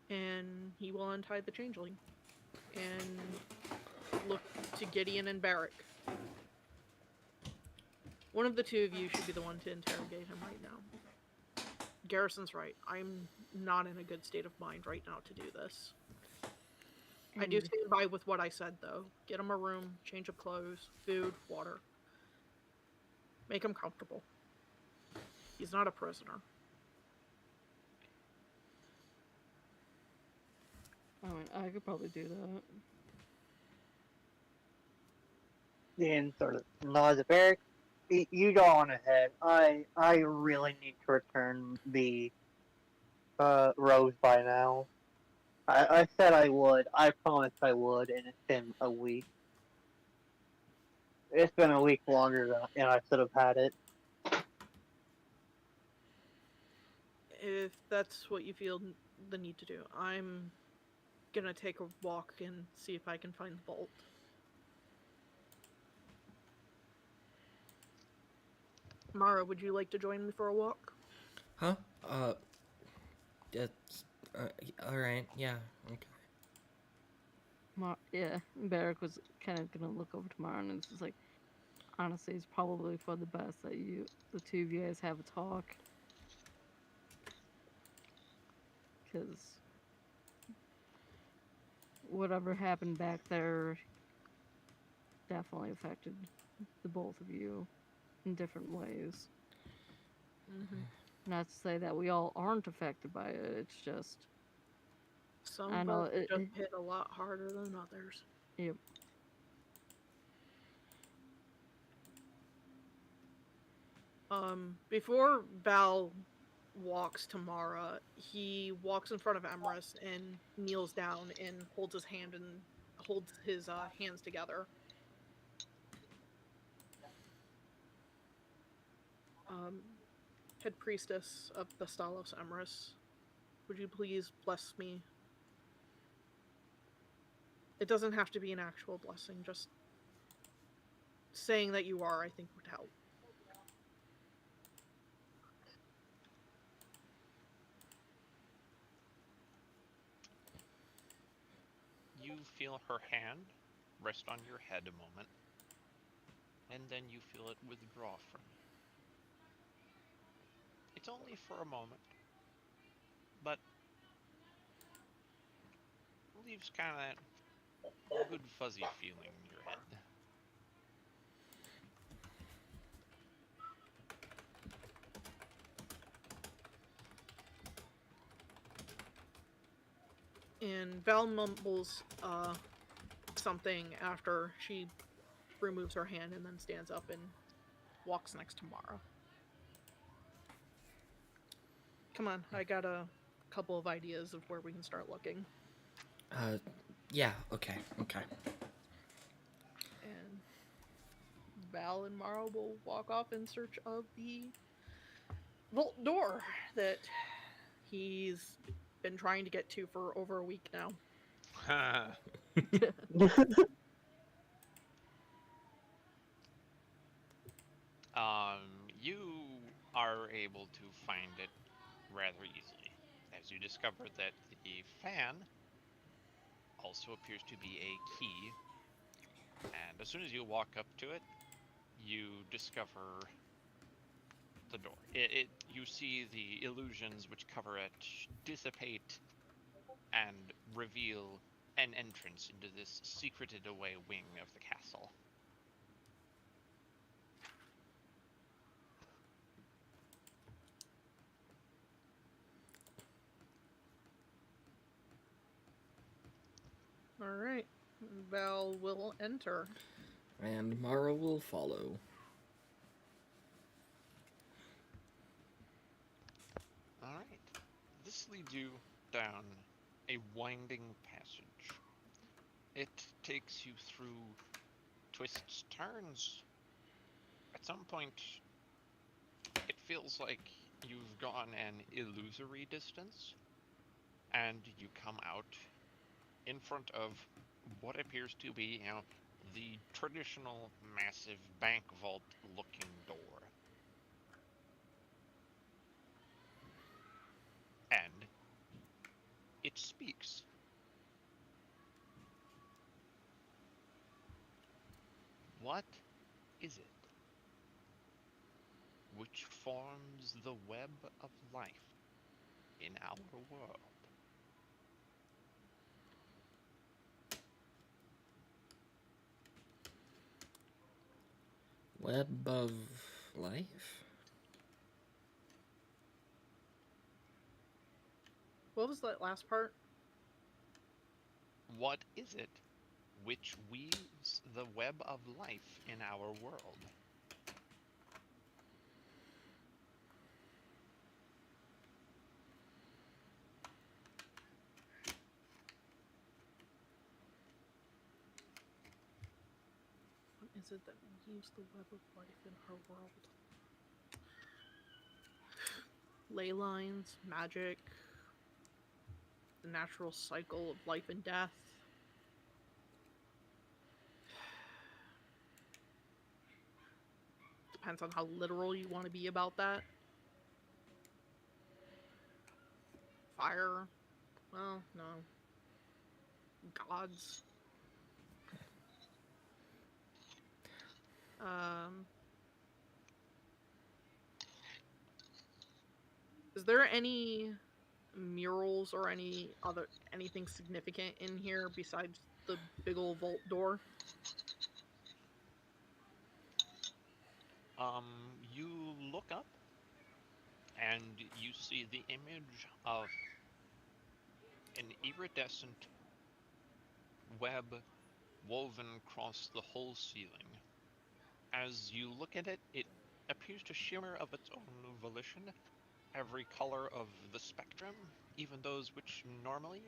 And he will untie the changeling. And look to Gideon and Barrick. One of the two of you should be the one to interrogate him right now. Garrison's right. I'm not in a good state of mind right now to do this. I do stand by with what I said, though. Get him a room, change of clothes, food, water. Make him comfortable. He's not a prisoner.
I mean, I could probably do that.
Ian sort of nods at Barrick. You go on ahead. I really need to return the rose by now. I said I would. I promised I would, and it's been a week. It's been a week longer than I should have had it.
If that's what you feel the need to do, I'm gonna take a walk and see if I can find the vault. Mara, would you like to join me for a walk?
Huh? All right. Yeah. Okay.
Yeah, Barrack was kind of gonna look over to Mara, and it's just like, honestly, it's probably for the best that the two of you guys have a talk, because whatever happened back there definitely affected the both of you in different ways.
Mm-hmm.
Not to say that we all aren't affected by it. It's just
Some
I
of
know
us just hit a lot harder than others.
Yep.
Before Val walks to Mara, he walks in front of Emrys and kneels down and holds his hands together. Head priestess of the Stalos Emrys, would you please bless me? It doesn't have to be an actual blessing, just saying that you are, I think, would help.
You feel her hand rest on your head a moment, and then you feel it withdraw from you. It's only for a moment, but leaves kind of that good fuzzy feeling in your head.
And Val mumbles something after she removes her hand and then stands up and walks next to Mara. Come on, I got a couple of ideas of where we can start looking.
Yeah. Okay. Okay.
And Val and Mara will walk off in search of the vault door that he's been trying to get to for over a week now.
You are able to find it rather easily, as you discover that the fan also appears to be a key, and as soon as you walk up to it, you discover the door. You see the illusions which cover it dissipate and reveal an entrance into this secreted away wing of the castle.
Alright. Val will enter.
And Mara will follow.
Alright. This leads you down a winding passage. It takes you through twists, turns. At some point, it feels like you've gone an illusory distance, and you come out in front of what appears to be, the traditional massive bank vault looking door. And it speaks. What is it which forms the web of life in our world?
Web of life?
What was that last part?
What is it which weaves the web of life in our world?
What is it that weaves the web of life in our world? Ley lines, magic, the natural cycle of life and death. Depends on how literal you want to be about that. Fire, Well, no. Gods. Um. Is there any murals or anything significant in here besides the big old vault door?
You look up and you see the image of an iridescent web woven across the whole ceiling. As you look at it, it appears to shimmer of its own volition, every color of the spectrum, even those which normally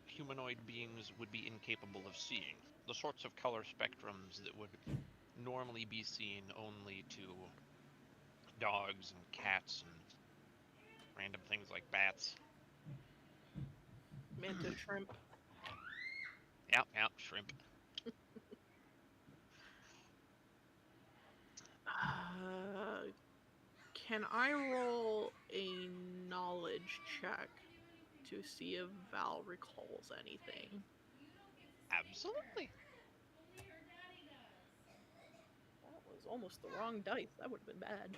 humanoid beings would be incapable of seeing. The sorts of color spectrums that would normally be seen only to dogs and cats and random things like bats.
Mantis shrimp.
Yep, shrimp.
Can I roll a knowledge check to see if Val recalls anything?
Absolutely.
That was almost the wrong dice. That would have been bad.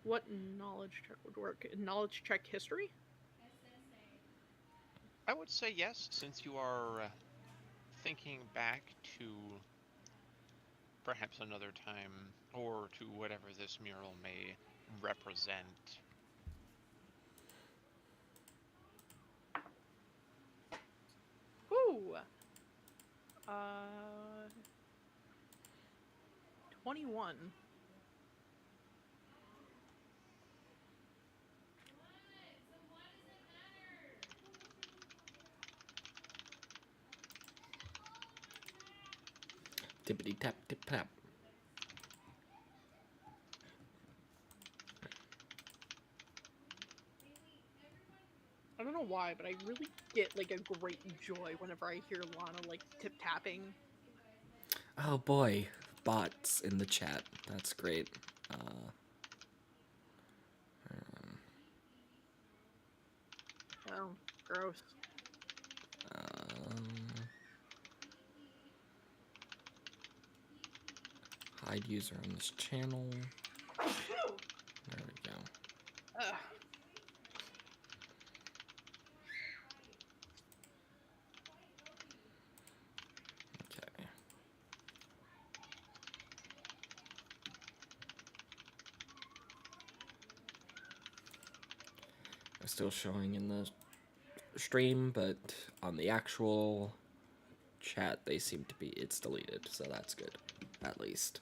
What knowledge check would work? Knowledge check history?
I would say yes, since you are thinking back to perhaps another time, or to whatever this mural may represent.
Whoo! 21.
Tippity tap tip tap.
I don't know why, but I really get like a great joy whenever I hear Lana like tip tapping.
Oh boy, bots in the chat. That's great.
Oh, gross.
Hide user on this channel. There we go.
Ugh.
Okay. It's still showing in the stream, but on the actual chat, they seem to be, it's deleted, so that's good, at least.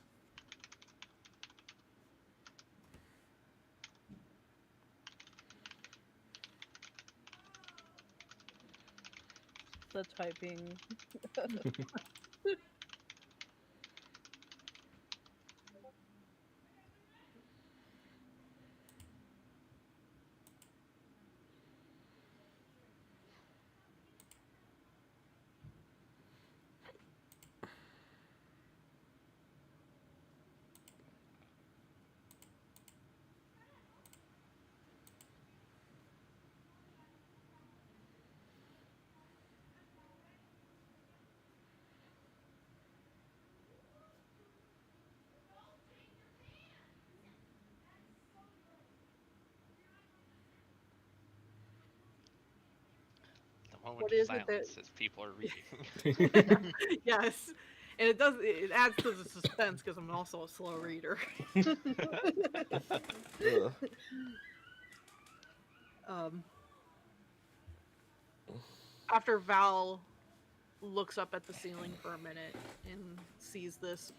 The typing.
The moment
What
of
is it that-
silence as people are reading.
Yes, and it adds to the suspense because I'm also a slow reader. um, After Val looks up at the ceiling for a minute and sees this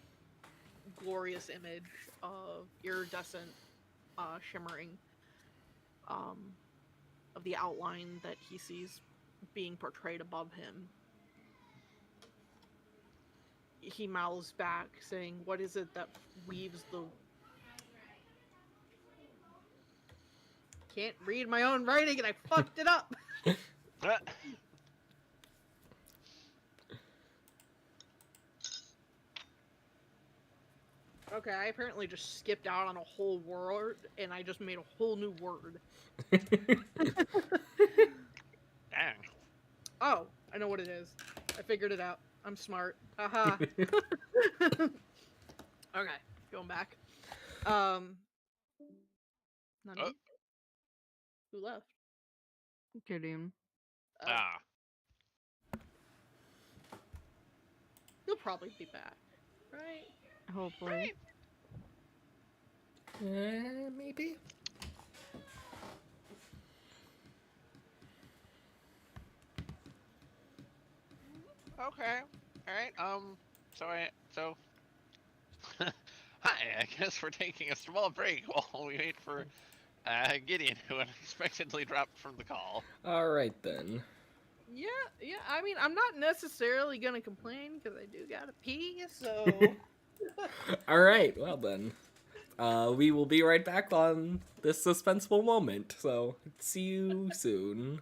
glorious image of iridescent, shimmering, of the outline that he sees being portrayed above him, he mouths back, saying, "What is it that weaves the..." Can't read my own writing and I fucked it up! Okay, I apparently just skipped out on a whole word, and I just made a whole new word.
Dang.
Oh, I know what it is. I figured it out. I'm smart. Haha. Okay, going back. Nani?
Oh.
Who left?
Gideon.
Oh,
Ah.
he'll probably be back, right?
Hopefully.
Maybe.
Okay. All right. So. Hi. I guess we're taking a small break while we wait for Gideon, who unexpectedly dropped from the call.
All right then.
Yeah. I mean, I'm not necessarily gonna complain because I do gotta pee. So.
All right. Well then. We will be right back on this suspenseful moment. So see you soon.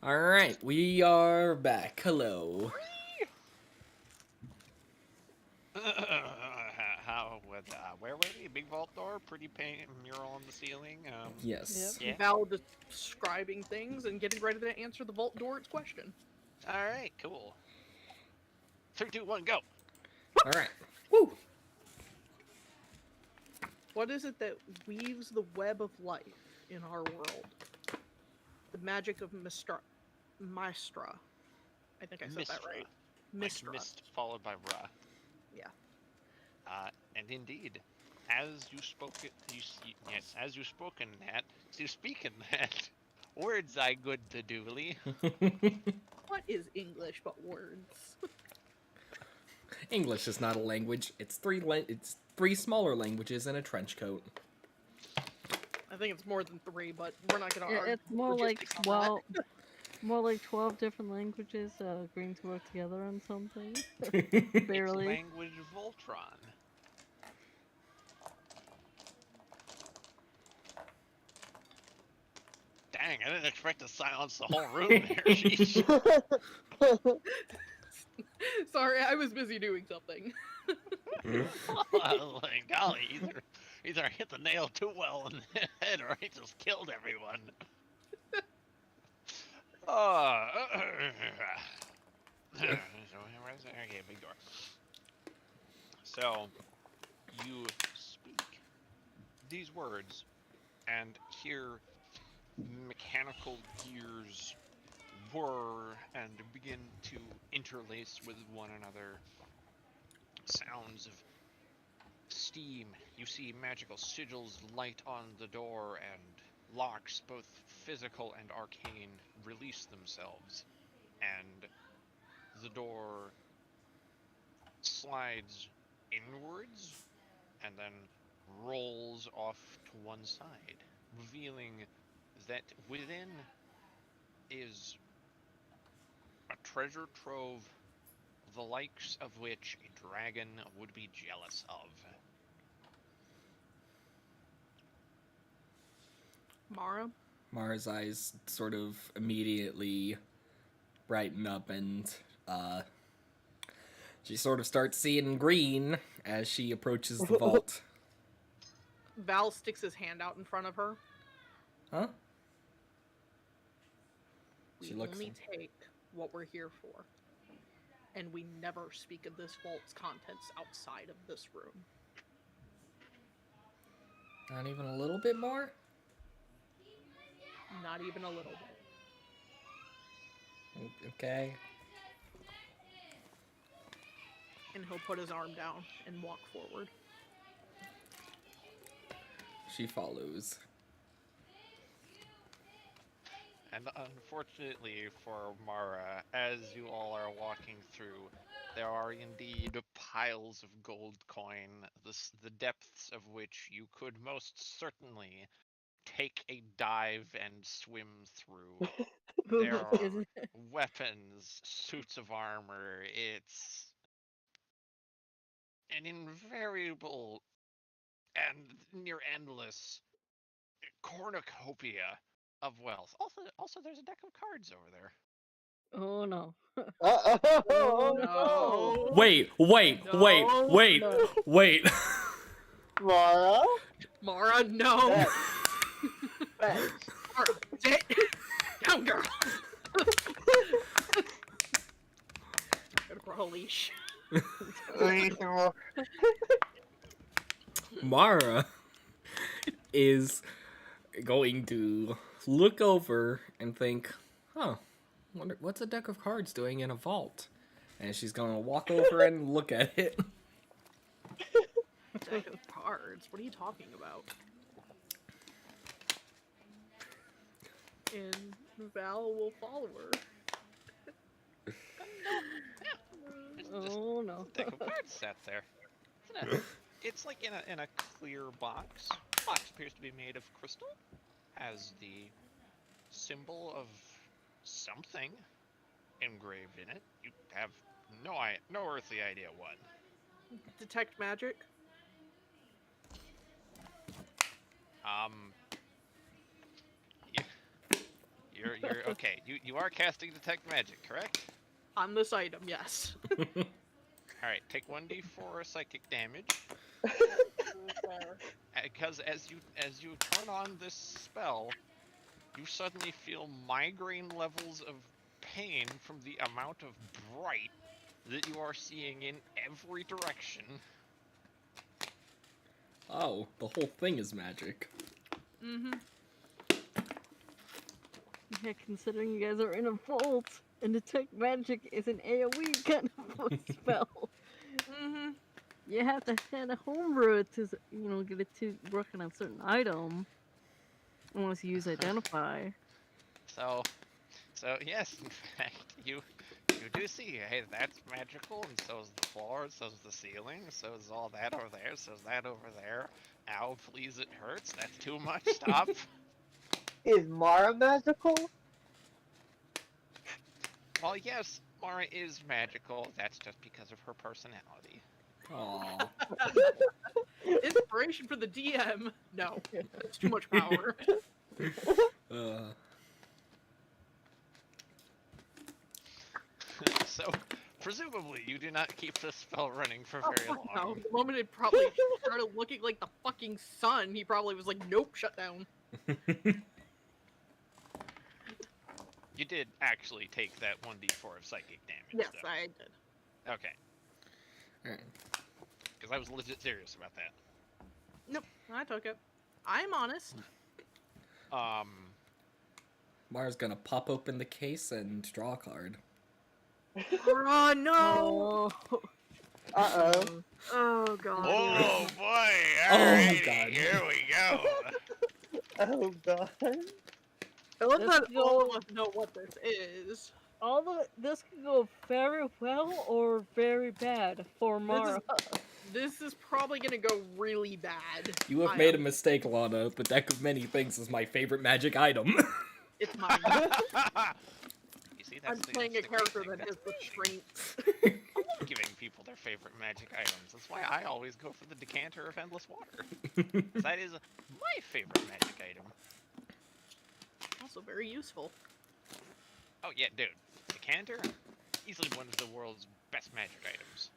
All right, we are back. Hello.
Where were we? Big vault door, pretty paint mural on the ceiling.
Yes.
Yeah.
Val describing things and getting ready to answer the vault door its question.
All right, cool. 3, 2, 1, go.
All right. Woo.
What is it that weaves the web of life in our world? The magic of Maestra. I think I said that right.
Like
Mistra.
mist followed by ra.
Yeah.
And indeed, as you spoke it, yes, as you spoken that, you speak in that. Words I good to doly.
What is English but words?
English is not a language. It's three smaller languages and a trench coat.
I think it's more than 3, but we're not gonna argue.
It's more like
logistics on that.
more like 12 different languages agreeing to work together on something.
It's
Barely.
language Voltron. Dang, I didn't expect to silence the whole room there. Sheesh.
Sorry, I was busy doing something.
Like, golly, either I hit the nail too well in the head or I just killed everyone. Okay, big door. So, you speak these words and hear mechanical gears whir and begin to interlace with one another. Sounds of steam. You see magical sigils light on the door, and locks, both physical and arcane, release themselves. And the door slides inwards and then rolls off to one side, revealing that within is a treasure trove the likes of which a dragon would be jealous of.
Mara?
Mara's eyes sort of immediately brighten up, and she sort of starts seeing green as she approaches the vault.
Val sticks his hand out in front of her.
Huh?
We
She looks.
only take what we're here for. And we never speak of this vault's contents outside of this room.
Not even a little bit more?
Not even a little bit.
Okay.
And he'll put his arm down and walk forward.
She follows.
And unfortunately for Mara, as you all are walking through, there are indeed piles of gold coin, the depths of which you could most certainly take a dive and swim through. There are weapons, suits of armor. It's an invariable and near endless cornucopia of wealth. Also, there's a deck of cards over there.
Oh no.
Oh
no.
Wait.
No.
Wait.
Mara?
Mara, no.
Thanks.
Mara, sit down, girl. Gotta grow a leash.
Mara is going to look over and think, wonder what's a deck of cards doing in a vault? And she's going to walk over and look at it.
Deck of cards? What are you talking about? And Val will follow her.
Oh no.
Deck of cards sat there. It's like in a clear box. The box appears to be made of crystal. Has the symbol of something engraved in it. You have no earthly idea what.
Detect magic?
Yeah. You're Okay, you are casting detect magic, correct?
On this item, yes.
All right, take 1d4 psychic damage. Because as you turn on this spell, you suddenly feel migraine levels of pain from the amount of bright that you are seeing in every direction.
Oh, the whole thing is magic.
Mm-hmm.
Yeah, considering you guys are in a vault, and detect magic is an AoE kind of a spell.
Mm-hmm.
You have to kind of homebrew it to, get it to working on a certain item. Unless you use identify.
So yes, in fact, you do see, hey, that's magical, and so is the floor, so is the ceiling, so is all that over there, so is that over there. Ow, please, it hurts. That's too much. Stop.
Is Mara magical?
Well, yes, Mara is magical. That's just because of her personality.
Aww.
Inspiration for the DM. No, that's too much power.
So, presumably, you do not keep this spell running for very
fuck no.
long.
The moment it probably started looking like the fucking sun, he probably was like, nope, shut down.
You did actually take that 1d4 of psychic damage,
Yes,
though.
I did.
Okay.
Alright.
Because I was legit serious about that.
Nope, I took it. I'm honest.
Mara's gonna pop open the case and draw a card.
Oh no!
Uh-oh.
Oh god.
Oh boy!
Oh,
Alrighty,
God.
here we go.
Oh god.
I love
Let's
that all
go.
of us know what this is.
This could go very well or very bad for Mara.
This is probably gonna go really bad.
You have made a mistake, Lana. The deck of many things is my favorite magic item.
It's mine.
You see, that's
I'm
the
playing a
great
character
thing.
that has
That's great.
restraints.
I love giving people their favorite magic items. That's why I always go for the decanter of endless water. That is my favorite magic item.
Also very useful.
Oh yeah, dude. Decanter? Easily one of the world's best magic items.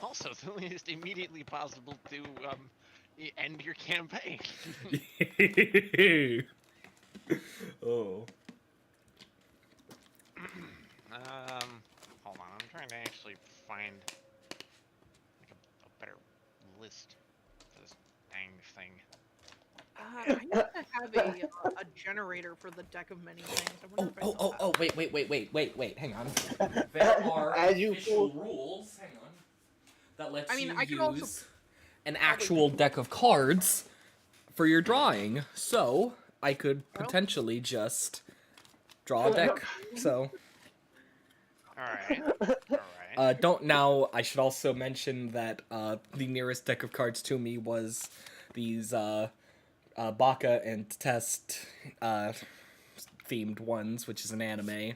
Also, the least immediately possible to end your campaign.
Oh.
Hold on. I'm trying to actually find like a better list for this dang thing.
I used to have a generator for the deck of many things. I wonder if I still have
Wait, hang on. There are
As you
official
pull-
rules, hang on, that lets
I mean,
you
I could
use
also
an actual deck of cards for your drawing. So, I could potentially just draw a deck. So,
Alright.
I should also mention that the nearest deck of cards to me was these Baka and Test themed ones, which is an anime.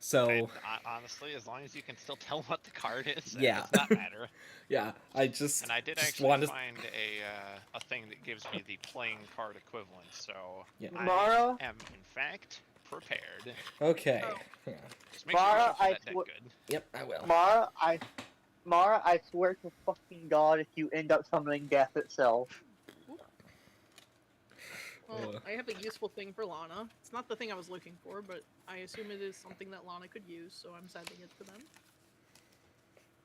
So
honestly, as long as you can still tell what the card is,
Yeah.
it does not matter.
yeah, I just
And I did
just
actually
wanted
find a thing that gives me the playing card equivalent, so
Yeah.
Mara?
I am in fact prepared.
Okay.
Oh.
Yeah.
Just make sure you
Mara,
shuffle that deck good.
Yep, I will.
Mara, I swear to fucking god if you end up summoning death itself.
Well, I have a useful thing for Lana. It's not the thing I was looking for, but I assume it is something that Lana could use, so I'm sending it to them.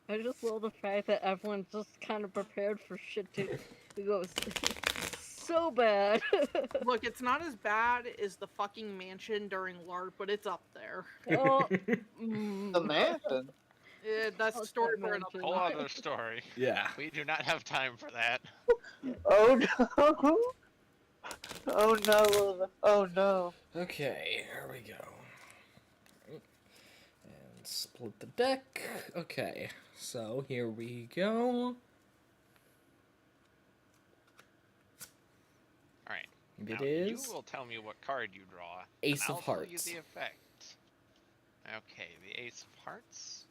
I just love the fact that everyone's just kind of prepared for shit to go so bad.
Look, it's not as bad as the fucking mansion during LARP, but it's up there.
Oh,
The mansion.
That's a
Fuck
story
that
for another
mansion.
Whole
time.
other story.
Yeah.
We do not have time for that.
Oh no. Oh no. Oh no.
Okay, here we go. And split the deck. Okay, so here we go.
Alright.
It
Now,
is
you will tell me what card you draw.
Ace
and
of
I'll tell you
Hearts.
the effect. Okay, the Ace of Hearts.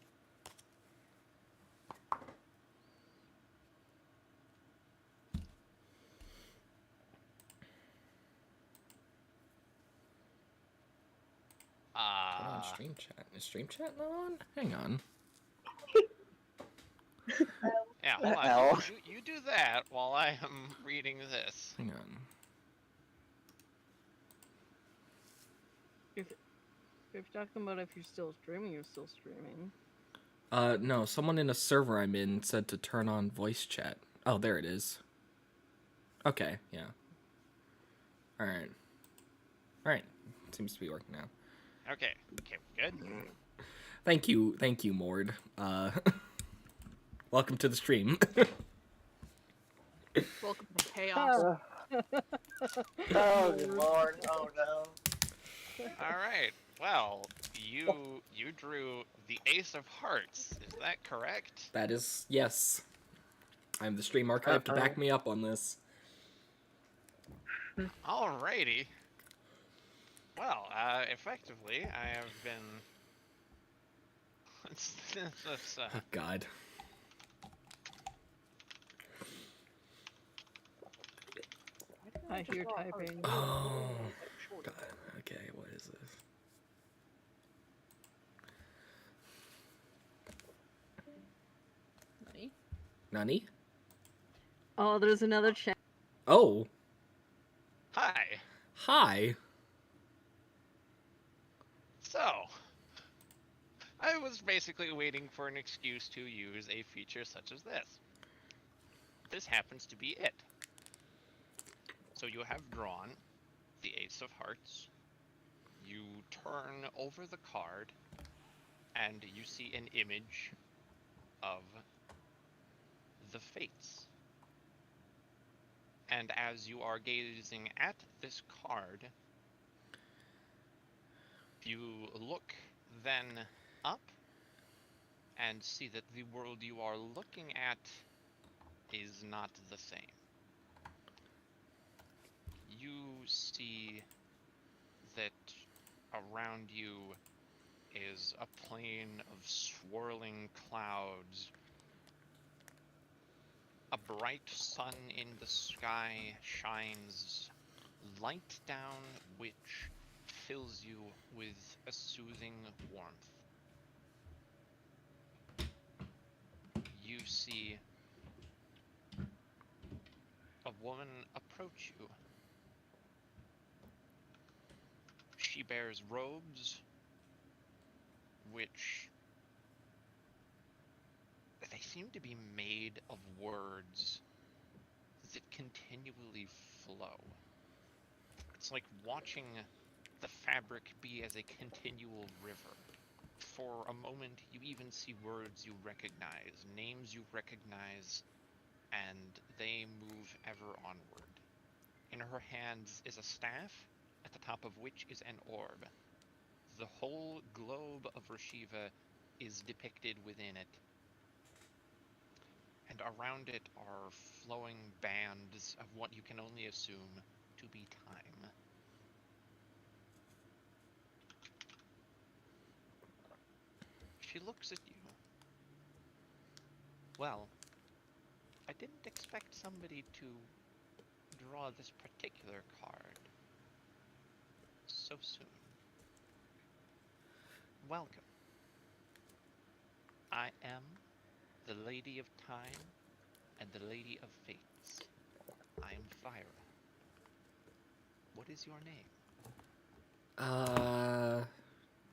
stream chat. Is stream chat not on? Hang on.
Yeah, hold on.
L.
You do that while I am reading this.
Hang on.
If you're talking about if you're still streaming, you're still streaming.
No, someone in a server I'm in said to turn on voice chat. Oh, there it is. Okay, yeah. Alright. Alright. Seems to be working now.
Okay, good.
Thank you, Mord. Welcome to the stream.
Welcome to chaos.
Oh Lord! Oh no!
All right. Well, you drew the Ace of Hearts. Is that correct?
That is, yes. I'm the stream archive to back me up on this.
Alrighty. Well, effectively, I have been. Let's
Oh, God.
I hear typing.
Oh, God. Okay, what is this?
Nani?
Nani?
Oh, there's another chat.
Oh,
Hi.
hi.
So, I was basically waiting for an excuse to use a feature such as this. This happens to be it. So you have drawn the Ace of Hearts. You turn over the card, and you see an image of the Fates. And as you are gazing at this card, you look then up and see that the world you are looking at is not the same. You see that around you is a plain of swirling clouds. A bright sun in the sky shines light down, which fills you with a soothing warmth. You see a woman approach you. She bears robes which they seem to be made of words that continually flow. It's like watching the fabric be as a continual river. For a moment, you even see words you recognize, names you recognize, and they move ever onward. In her hands is a staff, at the top of which is an orb. The whole globe of Rashiva is depicted within it, and around it are flowing bands of what you can only assume to be time. She looks at you. Well, I didn't expect somebody to draw this particular card so soon. Welcome. I am the Lady of Time and the Lady of Fates. I am Fyra. What is your name?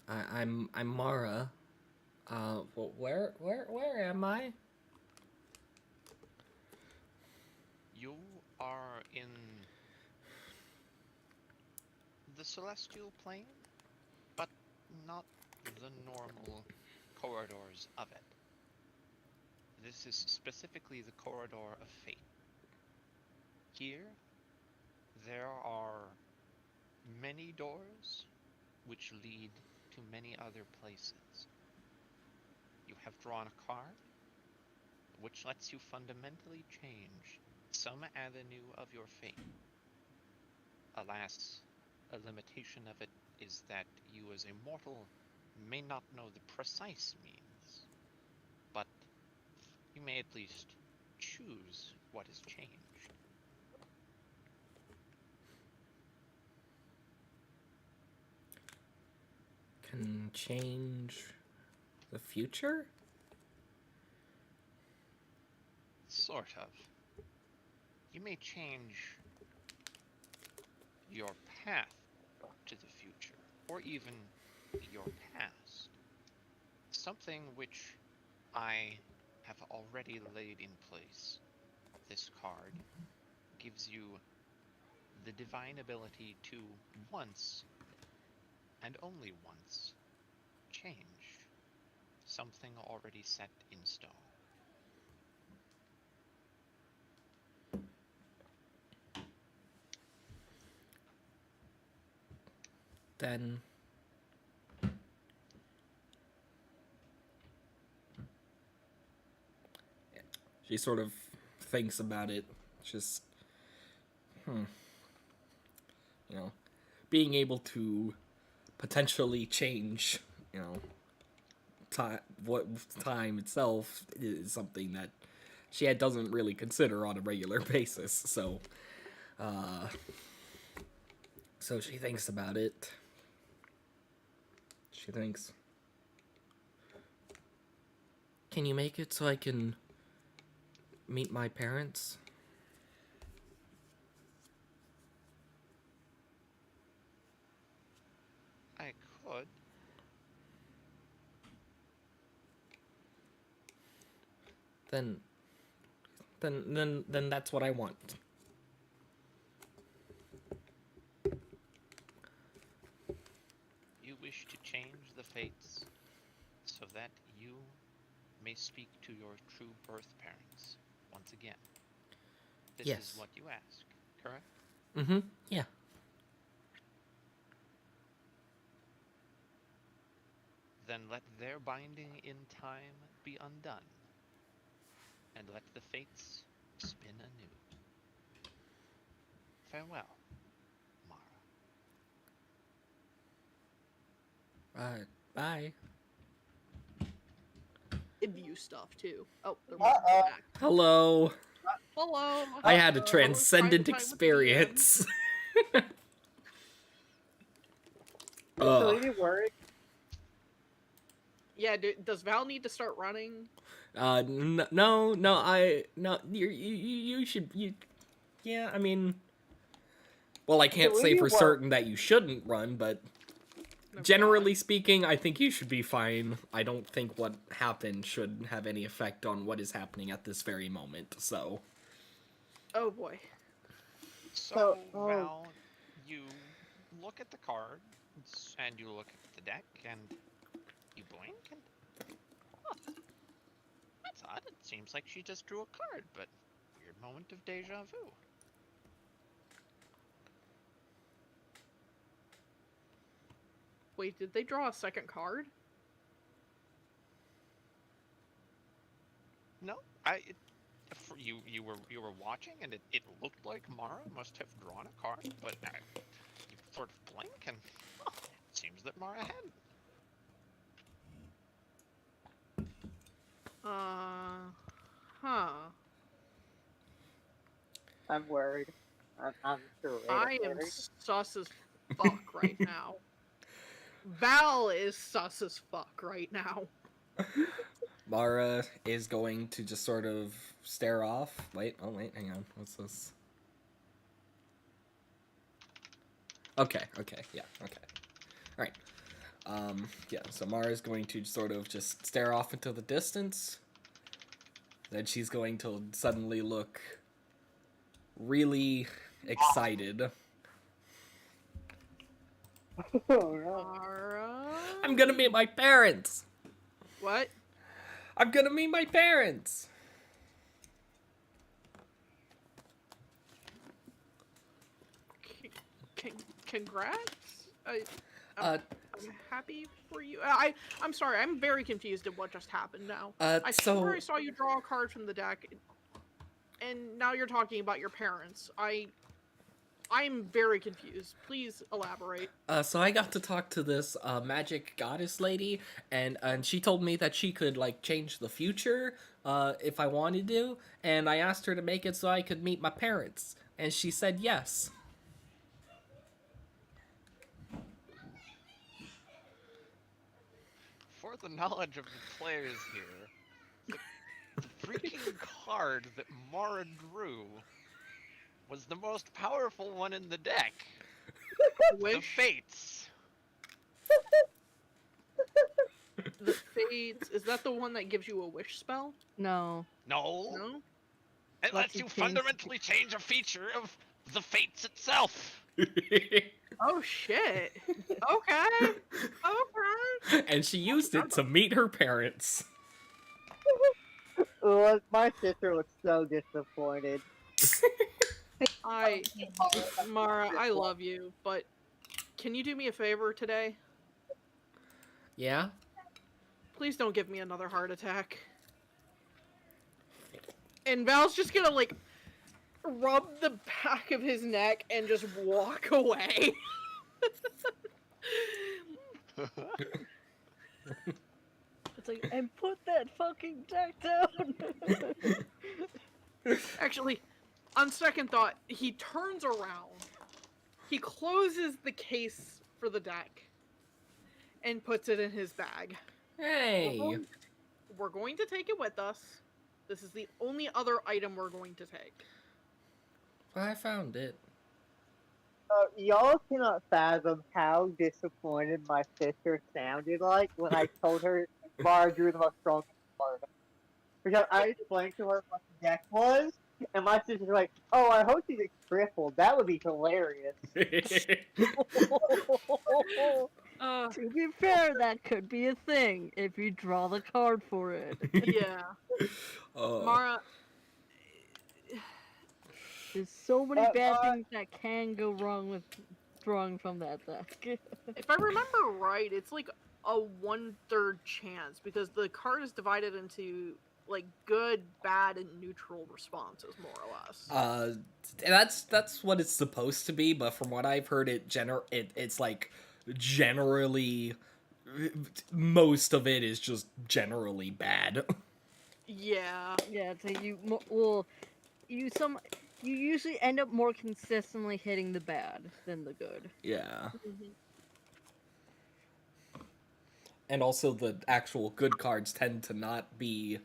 I'm Mara. Where am I?
You are in the celestial plane, but not the normal corridors of it. This is specifically the corridor of fate. Here, there are many doors which lead to many other places. You have drawn a card which lets you fundamentally change some avenue of your fate. Alas, a limitation of it is that you as a mortal may not know the precise means, but you may at least choose what is changed.
can change the future?
Sort of. You may change your path to the future, or even your past. Something which I have already laid in place. This card gives you the divine ability to once, and only once, change something already set in stone.
Then she sort of thinks about it. Just, you know, being able to potentially change, time itself is something that she doesn't really consider on a regular basis. So she thinks about it. She thinks, can you make it so I can meet my parents?
I could.
Then that's what I want.
You wish to change the fates so that you may speak to your true birth parents once again. This
Yes.
is what you ask, correct?
Mm-hmm. Yeah.
Then let their binding in time be undone, and let the fates spin anew. Farewell, Mara.
Bye.
View stuff too. Oh, they're
Uh-oh.
back.
Hello.
Hello.
I had a
Hello.
transcendent
Private time with the DM.
experience.
Is
Ugh.
Lady worried?
Yeah, does Val need to start running?
No, you should, yeah, I mean, well, I can't say for certain that you shouldn't run, but
No,
generally speaking, I think you should be fine. I don't think what happened should have any effect on what is happening at this very moment, so.
Oh boy.
So,
Oh.
Val, you look at the cards, and you look at the deck, and you blink, and... Huh, that's odd. It seems like she just drew a card, but weird moment of deja vu.
Wait, did they draw a second card?
No, you were watching, and it looked like Mara must have drawn a card, but you sort of blink, and it seems that Mara hadn't.
Huh.
I'm worried. I'm sure.
I am sus as fuck right now. Val is sus as fuck right now.
Mara is going to just sort of stare off. Wait, hang on. What's this? Okay, yeah, okay. Alright. Yeah, so Mara's going to sort of just stare off into the distance. Then she's going to suddenly look really excited.
Oh, no.
Mara?
I'm gonna meet my parents!
What?
I'm gonna meet my parents!
Congrats? I'm happy for you. I'm sorry, I'm very confused at what just happened now. I swear I saw you draw a card from the deck, and now you're talking about your parents. I'm very confused. Please elaborate.
So I got to talk to this magic goddess lady, and she told me that she could, like, change the future if I wanted to, and I asked her to make it so I could meet my parents, and she said yes.
for the knowledge of the players here, the freaking card that Mara drew was the most powerful one in the deck. The
Wish
Fates.
the Fates, is that the one that gives you a wish spell?
No.
No.
No?
It lets you fundamentally change a feature of the Fates itself.
Oh shit. Okay. Okay.
And she used it to meet her parents.
Look, my sister was so disappointed.
Mara, I love you, but can you do me a favor today?
Yeah?
Please don't give me another heart attack. And Val's just gonna, like, rub the back of his neck and just walk away.
It's like, and put that fucking deck down.
Actually, on second thought, he turns around, he closes the case for the deck, and puts it in his bag.
Hey!
We're going to take it with us. This is the only other item we're going to take.
I found it.
Y'all cannot fathom how disappointed my sister sounded like when I told her Mara drew the most strongest card. Because I explained to her what the deck was, and my sister's like, "Oh, I hope she's crippled. That would be hilarious."
To be fair, that could be a thing if you draw the card for it.
Yeah. Mara,
There's so many bad
Mara-
things that can go wrong with drawing from that deck.
if I remember right, it's like a 1/3 chance because the card is divided into like good, bad, and neutral responses, more or less.
That's what it's supposed to be, but from what I've heard, it's like generally most of it is just generally bad.
Yeah.
Yeah, so you usually end up more consistently hitting the bad than the good.
Yeah.
Mm-hmm.
And also the actual good cards tend to not be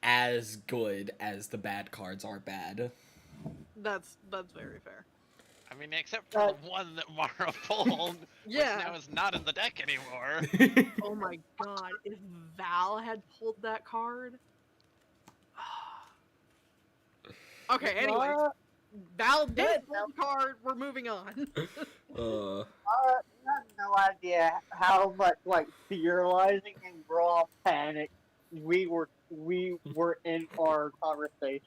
as good as the bad cards are bad.
That's very fair.
I mean, except for the one that Mara pulled,
Yeah.
which now is not in the deck anymore.
Oh my god, if Val had pulled that card. Okay, anyways.
Mara,
Val did pull the card, we're moving on.
you have no idea how much like theorizing and raw panic we were in our conversation.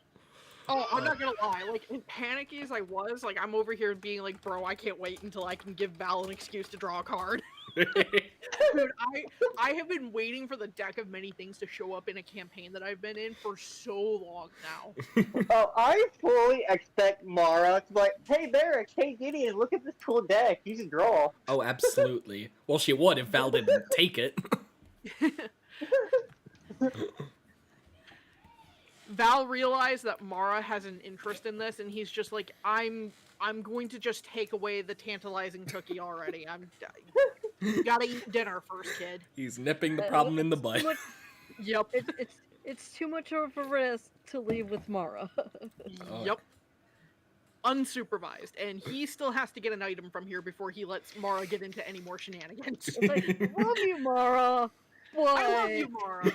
Oh, I'm not gonna lie, like, as panicky as I was, like, I'm over here being like, bro, I can't wait until I can give Val an excuse to draw a card. Dude, I have been waiting for the deck of many things to show up in a campaign that I've been in for so long now.
Oh, I fully expect Mara to be like, "Hey Barrick, hey Gideon, look at this cool deck. You should draw."
Oh, absolutely. Well, she would if Val didn't take it.
Val realized that Mara has an interest in this, and he's just like, I'm going to just take away the tantalizing cookie already. You gotta eat dinner first, kid.
He's nipping the problem in the bud.
Yep.
It's too much of a risk to leave with Mara.
Oh.
Yep. Unsupervised, and he still has to get an item from here before he lets Mara get into any more shenanigans.
It's like, love you, Mara. Boy.
I love you, Mara.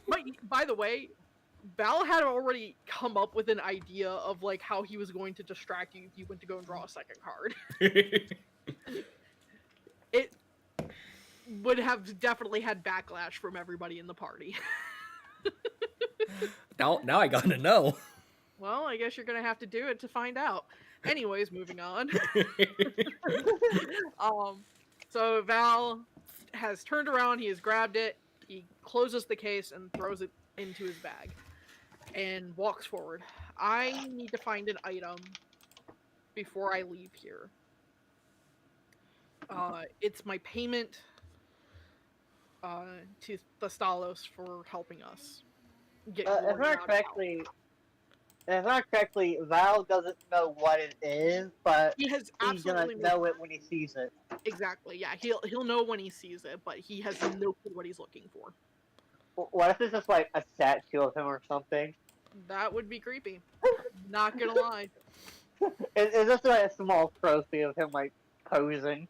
But by the way, Val had already come up with an idea of like how he was going to distract you if you went to go and draw a second card. It would have definitely had backlash from everybody in the party.
Now I gotta know.
Well, I guess you're gonna have to do it to find out. Anyways, moving on. So Val has turned around, he has grabbed it, he closes the case and throws it into his bag and walks forward. I need to find an item before I leave here. It's my payment to Thastalos for helping us get
If
Gloria
I
out of
correctly, if not correctly, Val doesn't know what it is, but
He has
he's gonna
absolutely
know it when he sees it.
exactly. Yeah, he'll know when he sees it, but he has no clue what he's looking for.
What if it's just like a statue of him or something?
That would be creepy. Not gonna lie.
It's just like a small trophy of him like posing.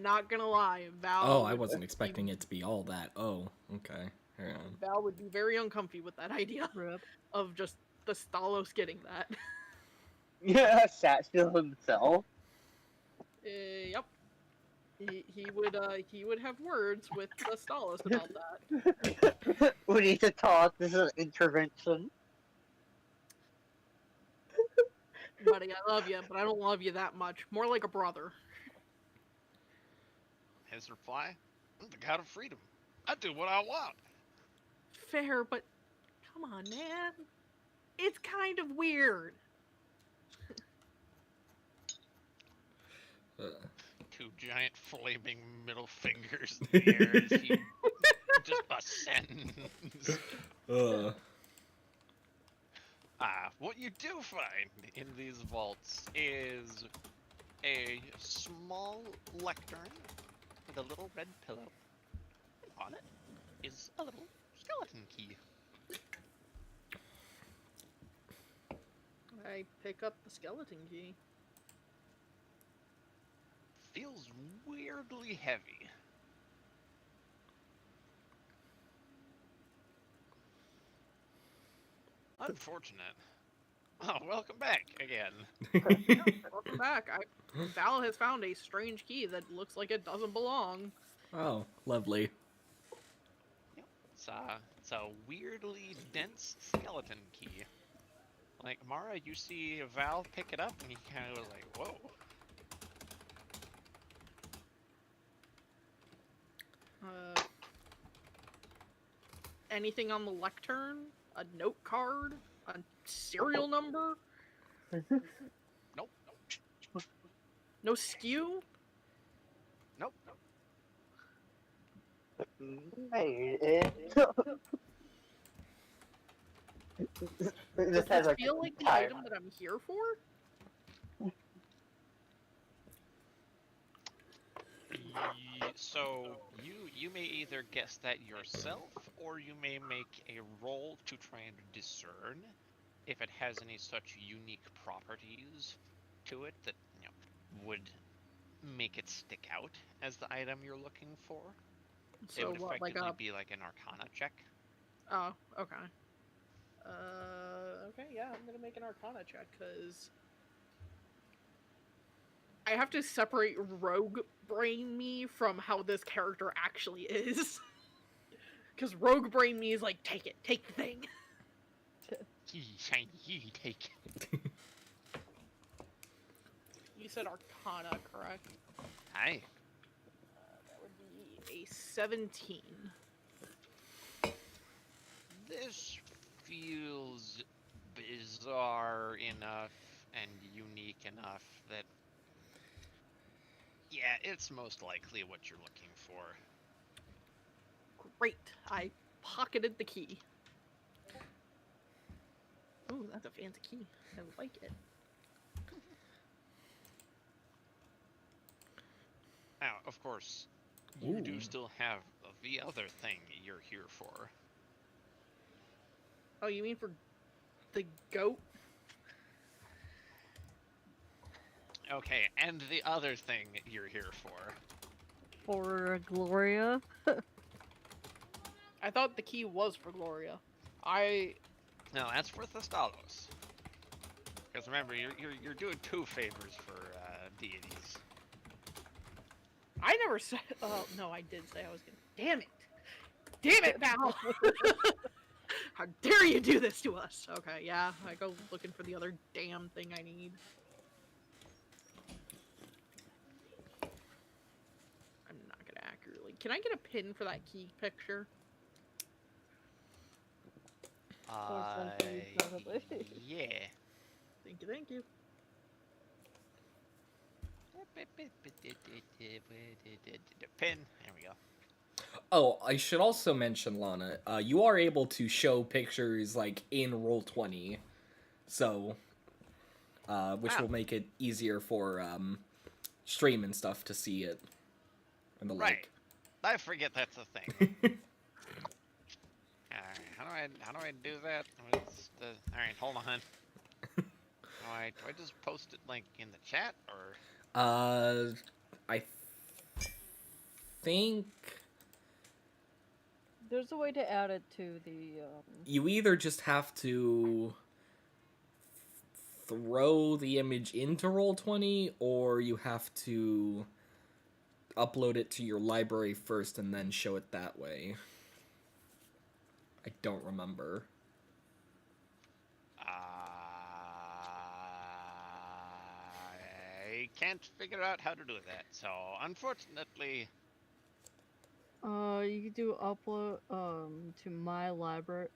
Not gonna lie.
Oh, I wasn't expecting it to be all that. Oh, okay. Hang on.
Val would be very uncomfy with that idea
Rip.
of just the Stalos getting that.
Yeah, a statue of himself.
Yep. He would have words with the Stalos about that.
We need to talk. This is an intervention.
Buddy, I love you, but I don't love you that much. More like a brother.
His reply, I'm the god of freedom. I do what I want.
Fair, but come on, man. It's kind of weird.
Two giant flaming middle fingers in the air as he just ascends. What you do find in these vaults is a small lectern with a little red pillow. And on it is a little skeleton key.
I pick up the skeleton key.
Feels weirdly heavy. Unfortunate. Oh, welcome back again.
Welcome back. Val has found a strange key that looks like it doesn't belong.
Oh, lovely.
It's a weirdly dense skeleton key. Like, Mara, you see Val pick it up and he kind of was like, whoa.
Anything on the lectern? A note card? A serial number?
Nope.
No skew?
Nope.
Made it.
Does
This has
this feel like the
tire.
item that I'm here for?
So you may either guess that yourself, or you may make a roll to try and discern if it has any such unique properties to it that would make it stick out as the item you're looking for. It
So
would
what,
effectively
like a...
be like an Arcana check.
Oh, okay. Okay, yeah, I'm gonna make an Arcana check, because... I have to separate rogue brain me from how this character actually is. Because rogue brain me is like, take it, take the thing.
Take.
You said Arcana, correct?
Hi.
That would be a 17.
This feels bizarre enough and unique enough that, yeah, it's most likely what you're looking for.
Great. I pocketed the key. Ooh, that's a fancy key. I like it.
Now, of course, you do
Ooh.
still have the other thing you're here for.
Oh, you mean for the goat?
Okay, and the other thing you're here for.
For Gloria.
I thought the key was for Gloria.
No, that's for Thestalos. Because remember, you're doing two favors for deities.
I never said... Oh, no, I did say I was gonna... Damn it! Damn it, Val! How dare you do this to us? Okay, yeah, I go looking for the other damn thing I need. I'm not gonna accurately... Can I get a pin for that key picture?
Yeah.
Thank you, thank you.
Pin. There we go.
Oh, I should also mention, Lana, you are able to show pictures like in Roll20, so which
Wow.
will make it easier for stream and stuff to see it and the
Right. I forget that's a thing.
like.
Alright, how do I do that? Alright, hold on. Do I just post it like in the chat or?
I think
There's a way to add it to the.
you either just have to throw the image into Roll20, or you have to upload it to your library first and then show it that way. I don't remember.
I can't figure out how to do that, so unfortunately.
You could do upload to my library.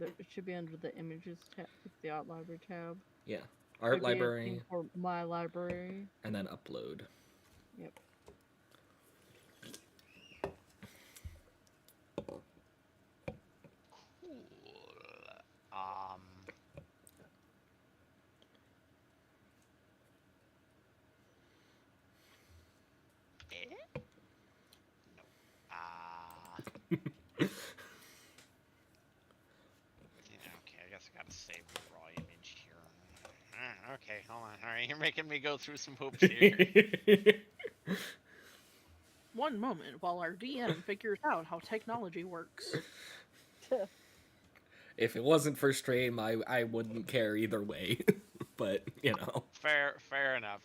It should be under the images tab, the art library tab.
Yeah, art
There'd be a
library,
thing for my library.
and then upload.
Yep.
Cool. No. Okay, I guess I gotta save the raw image here. Okay, hold on. Alright, you're making me go through some hoops here.
One moment while our DM figures out how technology works.
If it wasn't for stream, I wouldn't care either way. But, you know.
Fair enough.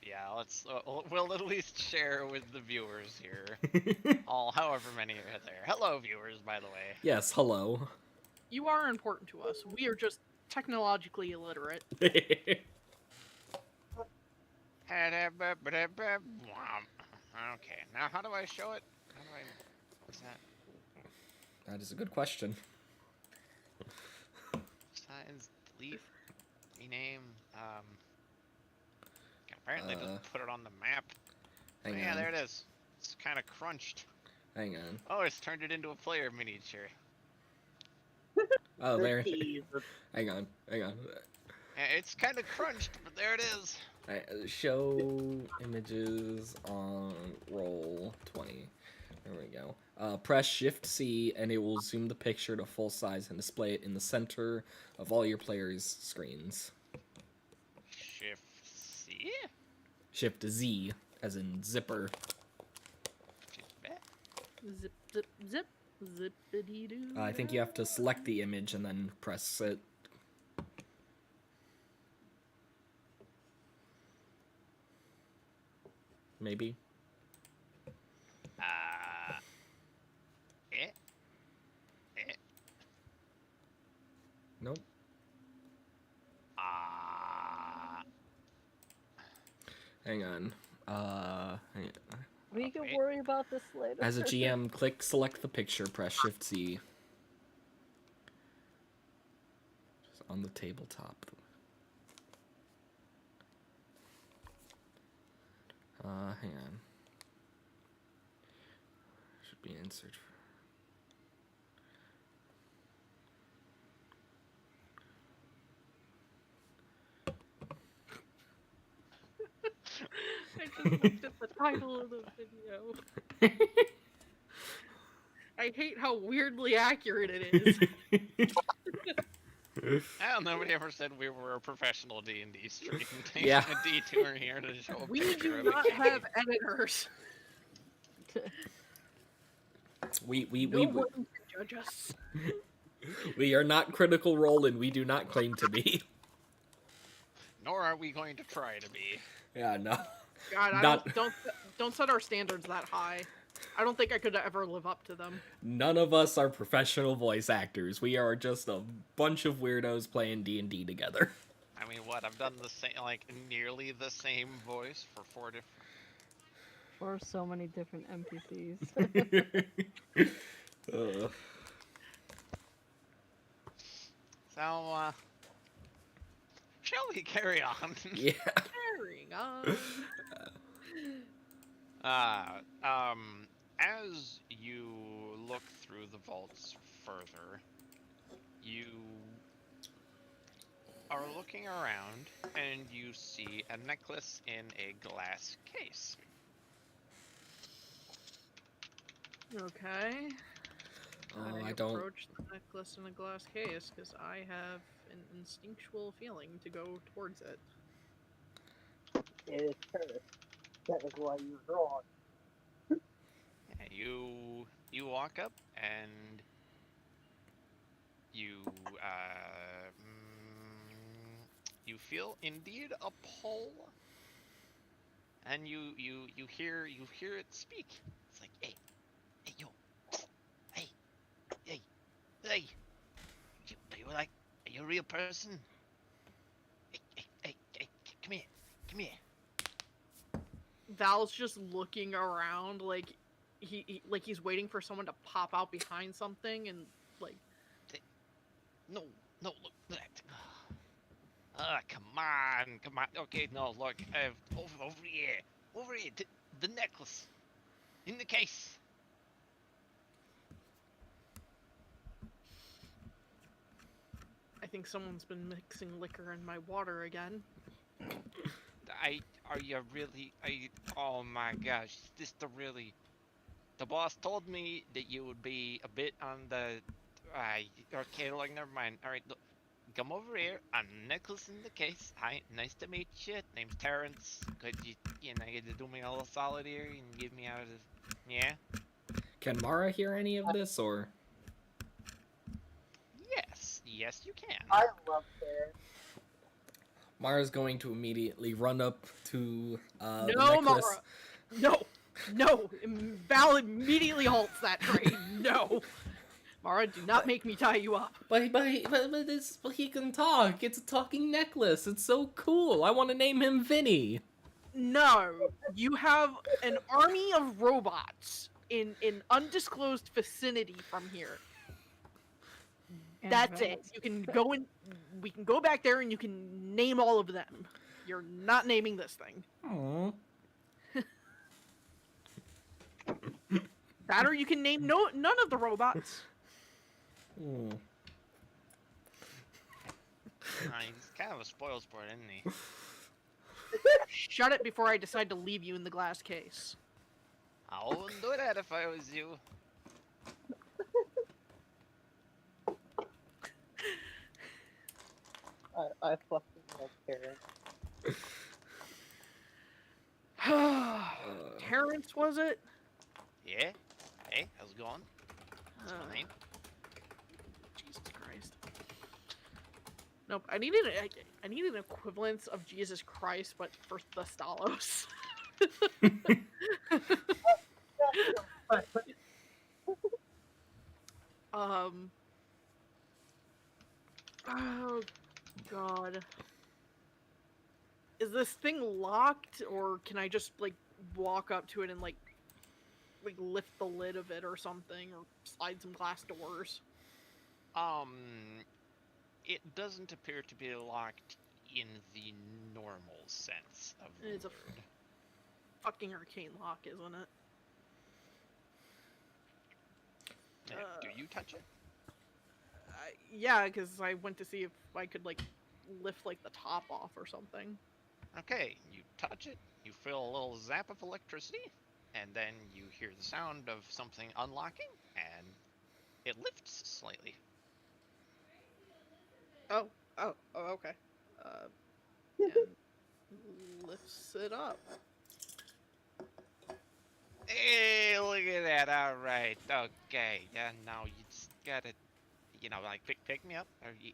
Yeah, we'll at least share with the viewers here. However many are there. Hello, viewers, by the way.
Yes, hello.
You are important to us. We are just technologically illiterate.
Okay, now how do I show it? What's that?
That is a good question.
Signs, delete, rename, apparently just put it on the map.
Hang
Yeah,
on.
there it is. It's kind of crunched.
Hang on.
Oh, it's turned it into a player miniature.
Oh, there.
Tease.
Hang on.
It's kind of crunched, but there it is.
Show images on Roll20. There we go. Press Shift C and it will zoom the picture to full size and display it in the center of all your players' screens.
Shift C?
Shift Z, as in zipper.
Zip, zip, zip, zippity doo.
I think you have to select the image and then press it. Maybe. Nope. Hang on. Hang on.
We can worry about this later.
As a GM, select the picture, press Shift C. Just on the tabletop. Hang on. Should be insert.
I just looked at the title of the video. I hate how weirdly accurate it is.
Hell, nobody ever said we were a professional D&D stream. Taking
Yeah.
a detour here to show a
We
picture
do
of a
not
game.
have editors. No one can judge us.
We are not Critical Role, and we do not claim to be.
Nor are we going to try to be.
Yeah, no.
God,
Not-
don't set our standards that high. I don't think I could ever live up to them.
None of us are professional voice actors. We are just a bunch of weirdos playing D&D together.
I mean, what? I've done the same, like, nearly the same voice for 4 different...
For so many different NPCs.
Ugh.
So, shall we carry on?
Yeah.
Carrying on.
As you look through the vaults further. You are looking around, and you see a necklace in a glass case.
Okay.
Oh,
I
I don't.
approach the necklace in a glass case because I have an instinctual feeling to go towards it.
It is cursed. That is why you're wrong.
Yeah, you walk up and you you feel indeed a pull, and you hear it speak. It's like, hey, yo, hey, hey, hey, are you a real person? Hey, come here.
Val's just looking around like like he's waiting for someone to pop out behind something and like
No, look that. Come on. Okay, no, look, over here, the necklace in the case.
I think someone's been mixing liquor in my water again.
Are you really? Oh my gosh, is this the boss told me that you would be a bit on the, okay, like, never mind. All right, look, come over here. A necklace in the case. Hi, nice to meet you. Name's Terrence. Could you do me a little solid here and give me out of, yeah?
Can Mara hear any of this, or?
Yes, you can.
I love it.
Mara's going to immediately run up to the
No,
necklace.
Mara. No. Val immediately halts that train. No. Mara, do not make me tie you up.
But he can talk. It's a talking necklace. It's so cool. I want to name him Vinny.
No. You have an army of robots in an undisclosed vicinity from here.
And
That's
Val-
it. You can go in. We can go back there and you can name all of them. You're not naming this thing.
Aww.
That or you can name none of the robots.
Hmm.
He's kind of a spoil sport, isn't he?
Shut it before I decide to leave you in the glass case.
I wouldn't do that if I was you.
I fucking love Karen.
Terrence, was it?
Yeah? Hey, how's it going? What's
Uh,
my name?
Jesus Christ. Nope. I needed an equivalence of Jesus Christ, but for the Stalos. Oh God. Is this thing locked, or can I just like walk up to it and like lift the lid of it or something, or slide some glass doors?
It doesn't appear to be locked in the normal sense of the
It's a
word.
fucking arcane lock, isn't it?
Do you touch it?
Yeah, because I went to see if I could like lift like the top off or something.
Okay, you touch it, you feel a little zap of electricity, and then you hear the sound of something unlocking, and it lifts slightly.
Oh, okay. And lifts it up.
Hey, look at that! All right, okay. Yeah, now you just gotta, like pick me up, or you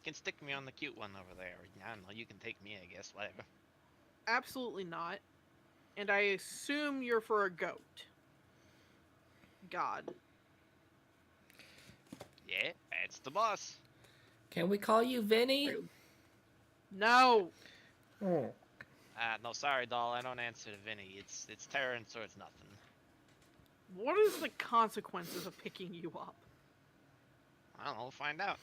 can stick me on the cute one over there. I don't know. You can take me, I guess. Whatever.
Absolutely not. And I assume you're for a goat. God.
Yeah, that's the boss.
Can we call you Vinny?
No.
Oh.
No, sorry, doll. I don't answer to Vinny. It's Terrence or it's nothing.
What is the consequences of picking you up?
I don't know. We'll find out.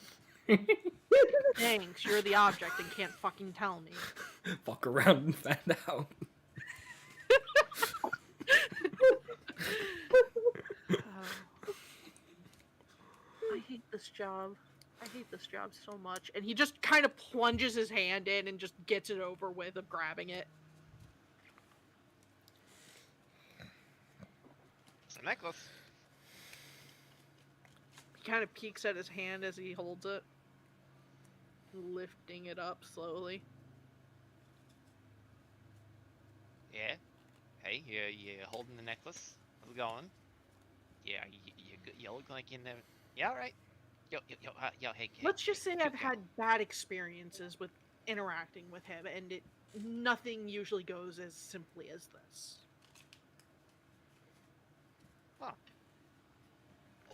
Thanks, you're the object and can't fucking tell me.
Fuck around and find out.
hate this job. I hate this job so much. And he just kind of plunges his hand in and just gets it over with of grabbing it.
It's a necklace.
He kind of peeks at his hand as he holds it, lifting it up slowly.
Yeah. Hey, you holding the necklace? How's it going? Yeah, you look like you never. Yeah, all right. Yo, hey.
Let's just say I've
yo.
had bad experiences with interacting with him, and nothing usually goes as simply as this.
Huh.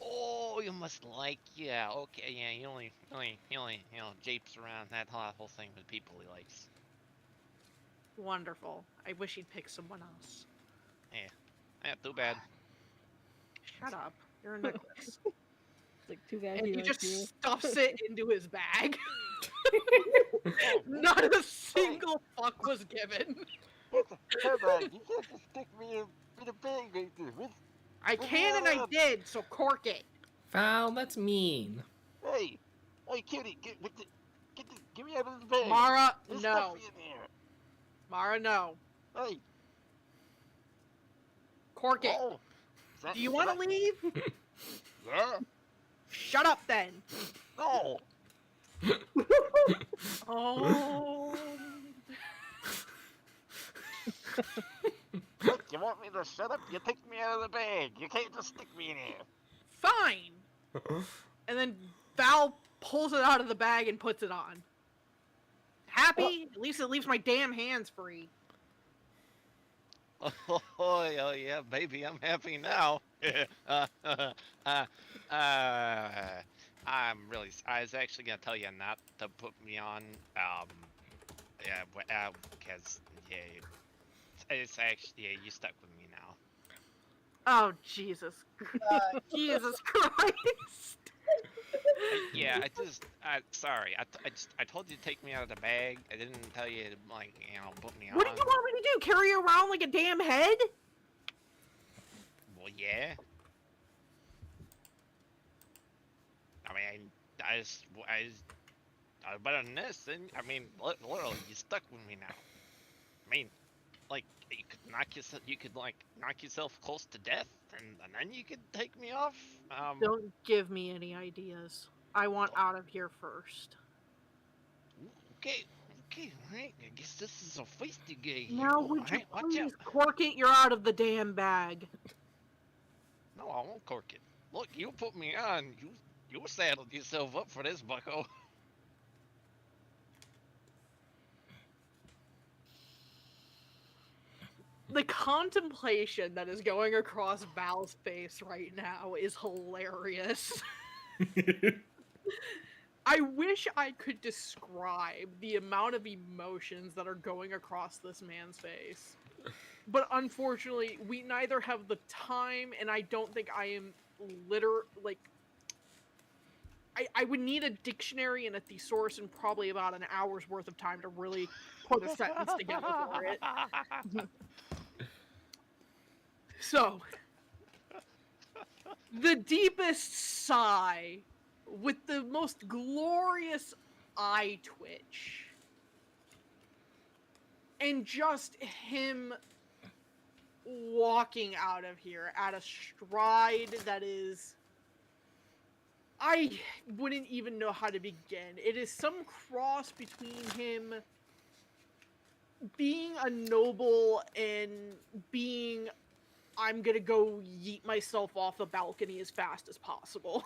Oh, you must like, yeah, okay, yeah, he only, japes around that whole thing with people he likes.
Wonderful. I wish he'd pick someone else.
Yeah, too bad.
Shut up. You're a necklace.
It's like, too bad
And he
likes
just
you.
stuffs it into his bag. Not a single fuck was given.
Come on, you can't just stick me in a bag like this.
I can and I did, so cork it.
Val, that's mean.
Hey, kitty, get me out of the bag.
Mara,
There's
no.
stuff in there.
Mara, no.
Hey.
Cork it.
Oh.
Do you want to leave?
Yeah.
Shut up then.
No.
Oh.
Look, you want me to shut up? You take me out of the bag. You can't just stick me in here.
Fine. And then Val pulls it out of the bag and puts it on. Happy? At least it leaves my damn hands free.
Oh yeah, baby, I'm happy now. I was actually gonna tell you not to put me on, because, it's actually, you stuck with me now.
Oh, Jesus. Jesus Christ.
Sorry, I told you to take me out of the bag. I didn't tell you to, put me on.
What do you want me to do? Carry you around like a damn head?
Well, yeah. I mean, better than this, and I mean, literally, you stuck with me now. I mean, you could knock yourself close to death, and then you could take me off.
Don't give me any ideas. I want out of here first.
Okay, alright. I guess this is a feisty game.
Now, would you
Alright, watch
please
out.
cork it? You're out of the damn bag.
No, I won't cork it. Look, you put me on. You saddled yourself up for this, bucko.
The contemplation that is going across Val's face right now is hilarious. I wish I could describe the amount of emotions that are going across this man's face. But unfortunately, we neither have the time, and I don't think I am I would need a dictionary and a thesaurus and probably about an hour's worth of time to really put a sentence together for it. So, the deepest sigh with the most glorious eye twitch, and just him walking out of here at a stride that is... I wouldn't even know how to begin. It is some cross between him being a noble and being, I'm gonna go yeet myself off the balcony as fast as possible.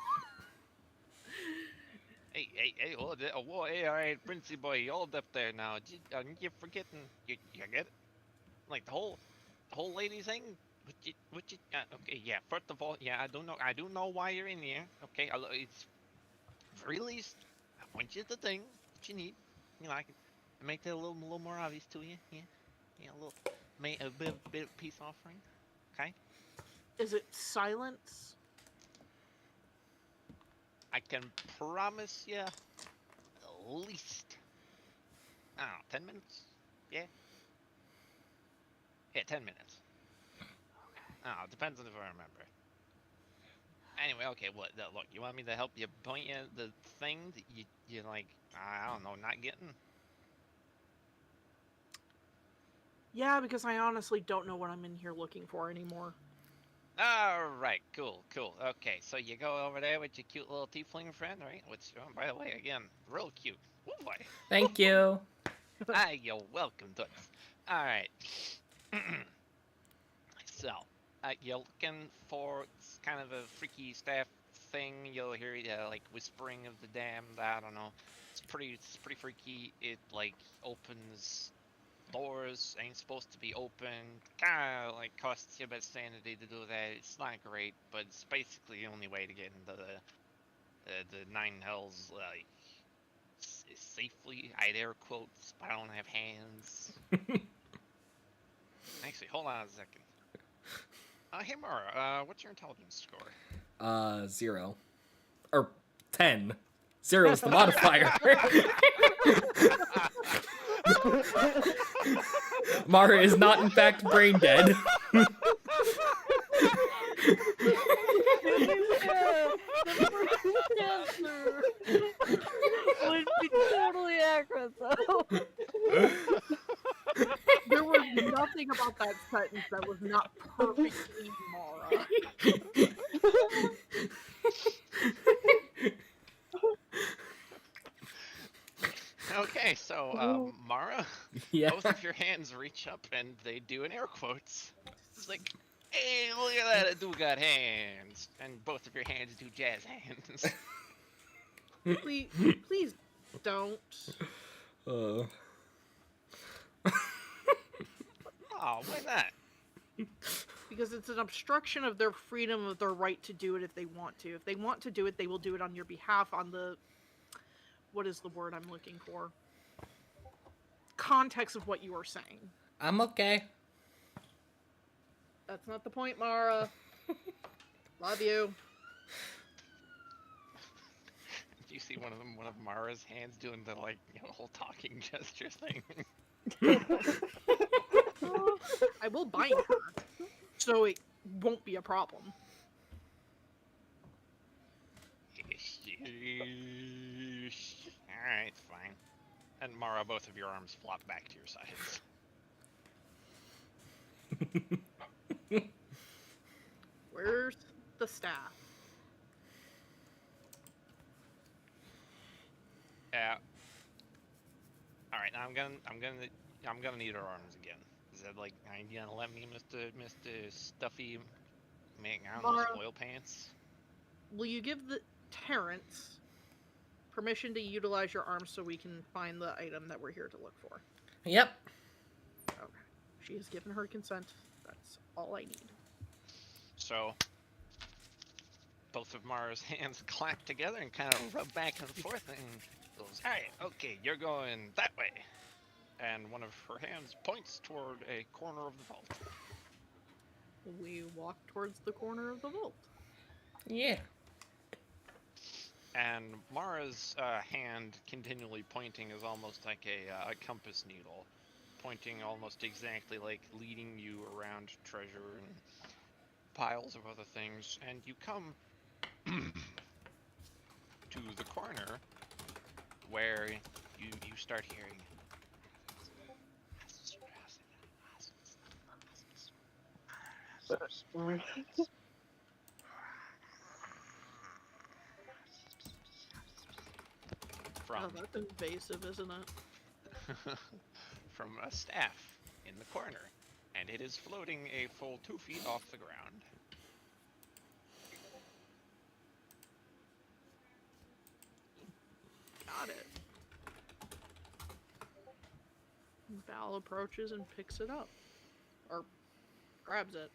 Hey, hold it. Whoa, hey, alright, Princey boy, hold up there now. You're forgetting, you get it? Like the whole lady thing? Okay, yeah, first of all, yeah, I do know why you're in here. Okay, it's, very least, I want you the thing that you need. You know, I can make that a little more obvious to you. Yeah, a bit of peace offering. Okay?
Is it silence?
I can promise you at least, I don't know, 10 minutes? Yeah? Yeah, 10 minutes. Oh, it depends on if I remember. Anyway, okay, look, you want me to help you point you the thing that you like, I don't know, not getting?
Yeah, because I honestly don't know what I'm in here looking for anymore.
Alright, cool. Okay, so you go over there with your cute little tiefling friend, right? Which, oh, by the way, again, real cute. Oh boy.
Thank you.
You're welcome, Toots. Alright. So, you're looking for kind of a freaky staff thing. You'll hear like whispering of the damned. I don't know. It's pretty freaky. It like opens doors. Ain't supposed to be open. Kind of like costs you a bit of sanity to do that. It's not great, but it's basically the only way to get into the nine hells like safely. I'd air quotes, but I don't have hands. Actually, hold on a second. Hey Mara, what's your intelligence score?
0 or 10. 0 is the modifier. Mara is not in fact brain dead.
Yeah, the first answer would be totally accurate, though.
There was nothing about that sentence that was not perfectly Mara.
Okay, so Mara,
Yeah.
both of your hands reach up and they do an air quotes. It's like, hey, look at that, I do got hands, and both of your hands do jazz hands.
Please don't.
Oh, why not?
Because it's an obstruction of their freedom, of their right to do it if they want to. If they want to do it, they will do it on your behalf on the... What is the word I'm looking for? Context of what you are saying.
I'm okay.
That's not the point, Mara. Love you.
You see one of Mara's hands doing the like whole talking gesture thing.
I will bind her, so it won't be a problem.
Alright, fine. And Mara, both of your arms flop back to your sides.
Where's the staff?
Yeah. Alright, now I'm gonna need her arms again. Is that like, are you gonna let me, Mr. Stuffy, make, I don't know,
Mara.
spoil pants?
Will you give the Terrence permission to utilize your arms so we can find the item that we're here to look for?
Yep.
Okay. She has given her consent. That's all I need.
So, both of Mara's hands clap together and kind of rub back and forth and goes, alright, okay, you're going that way. And one of her hands points toward a corner of the vault.
We walk towards the corner of the vault.
Yeah.
And Mara's hand continually pointing is almost like a compass needle, pointing almost exactly like leading you around treasure and piles of other things. And you come to the corner where you start hearing
Oh, that's invasive, isn't it?
from a staff in the corner, and it is floating a full 2 feet off the ground.
Got it. Val approaches and picks it up. Or grabs it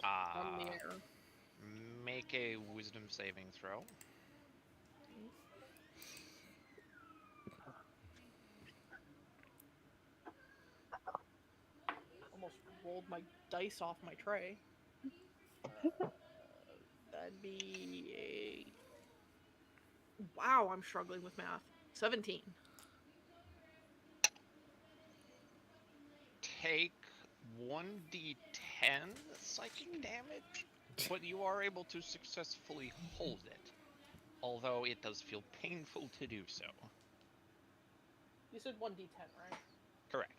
from the air.
Make a wisdom saving throw.
Almost rolled my dice off my tray. That'd be a... Wow, I'm struggling with math. 17.
Take 1d10 psychic damage. but you are able to successfully hold it, although it does feel painful to do so.
You said 1d10, right?
Correct.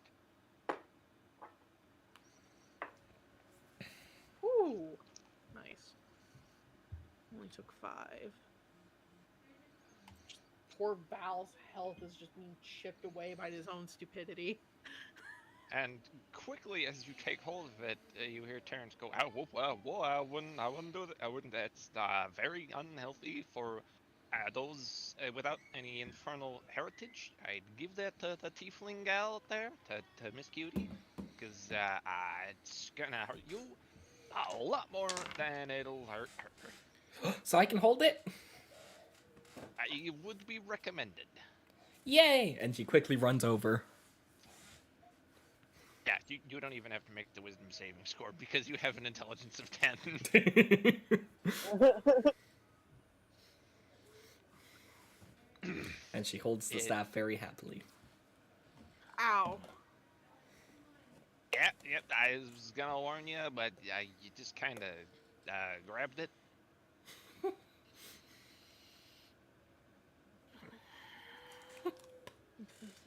Whew. Nice. Only took 5. Poor Val's health is just being chipped away by his own stupidity.
And quickly, as you take hold of it, you hear Terrence go, "Oh, whoa, I wouldn't do that. I wouldn't. That's very unhealthy for those without any infernal heritage. I'd give that to the tiefling gal out there, to Miss Cutie, because it's gonna hurt you a lot more than it'll hurt her.
So I can hold it?
It would be recommended."
Yay! And she quickly runs over.
Yeah, you don't even have to make the wisdom saving score because you have an intelligence of 10.
And she holds the staff very happily.
Ow.
Yep, I was gonna warn you, but you just kind of grabbed it.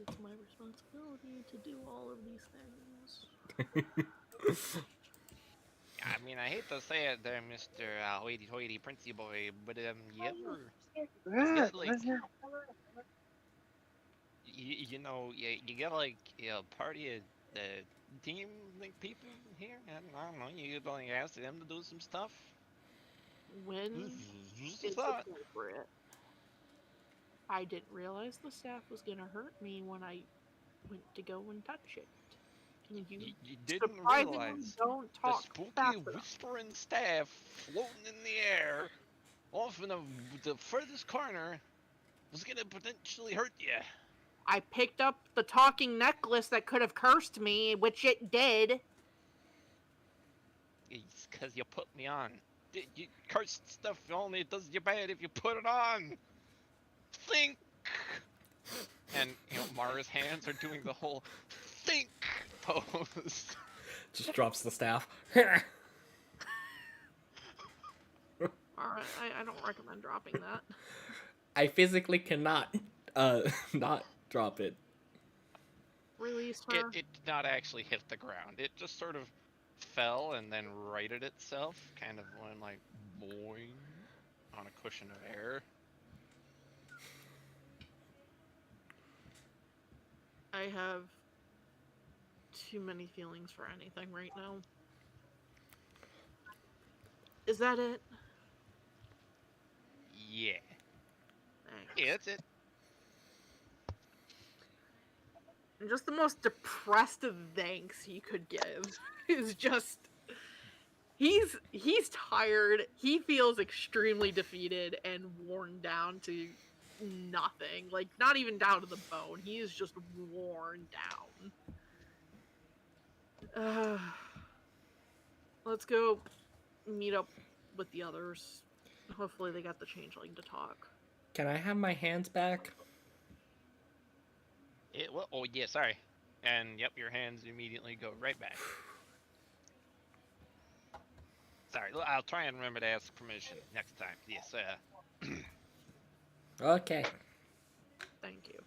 It's my responsibility to do all of these things.
I mean, I hate to say it there, Mr. Hoity-toity Princey boy, but you ever get, like, you know, you get, like, party of the team, like, people here, and I don't know, you like ask them to do some stuff?
When
Just a
it's
thought.
appropriate. I didn't realize the staff was gonna hurt me when I went to go and touch it. And you
didn't
surprisingly
realize
don't
the
talk
spooky
fast enough.
whispering staff floating in the air off in the furthest corner was gonna potentially hurt you.
I picked up the talking necklace that could have cursed me, which it did.
It's because you put me on. You cursed stuff only does you bad if you put it on. Think. And Mara's hands are doing the whole think pose.
Just drops the staff.
Alright, I don't recommend dropping that.
I physically cannot not drop it.
Release her.
It did not actually hit the ground. It just sort of fell and then righted itself, kind of went like boing on a cushion of air.
I have too many feelings for anything right now. Is that it?
Yeah.
Thanks.
Yeah, that's it.
And just the most depressed of thanks he could give is just he's tired. He feels extremely defeated and worn down to nothing. Like not even down to the bone. He is just worn down. Let's go meet up with the others. Hopefully they got the changeling to talk.
Can I have my hands back?
Oh yeah, sorry. And yep, your hands immediately go right back. Sorry, I'll try and remember to ask permission next time. Yes,
Okay.
Thank you.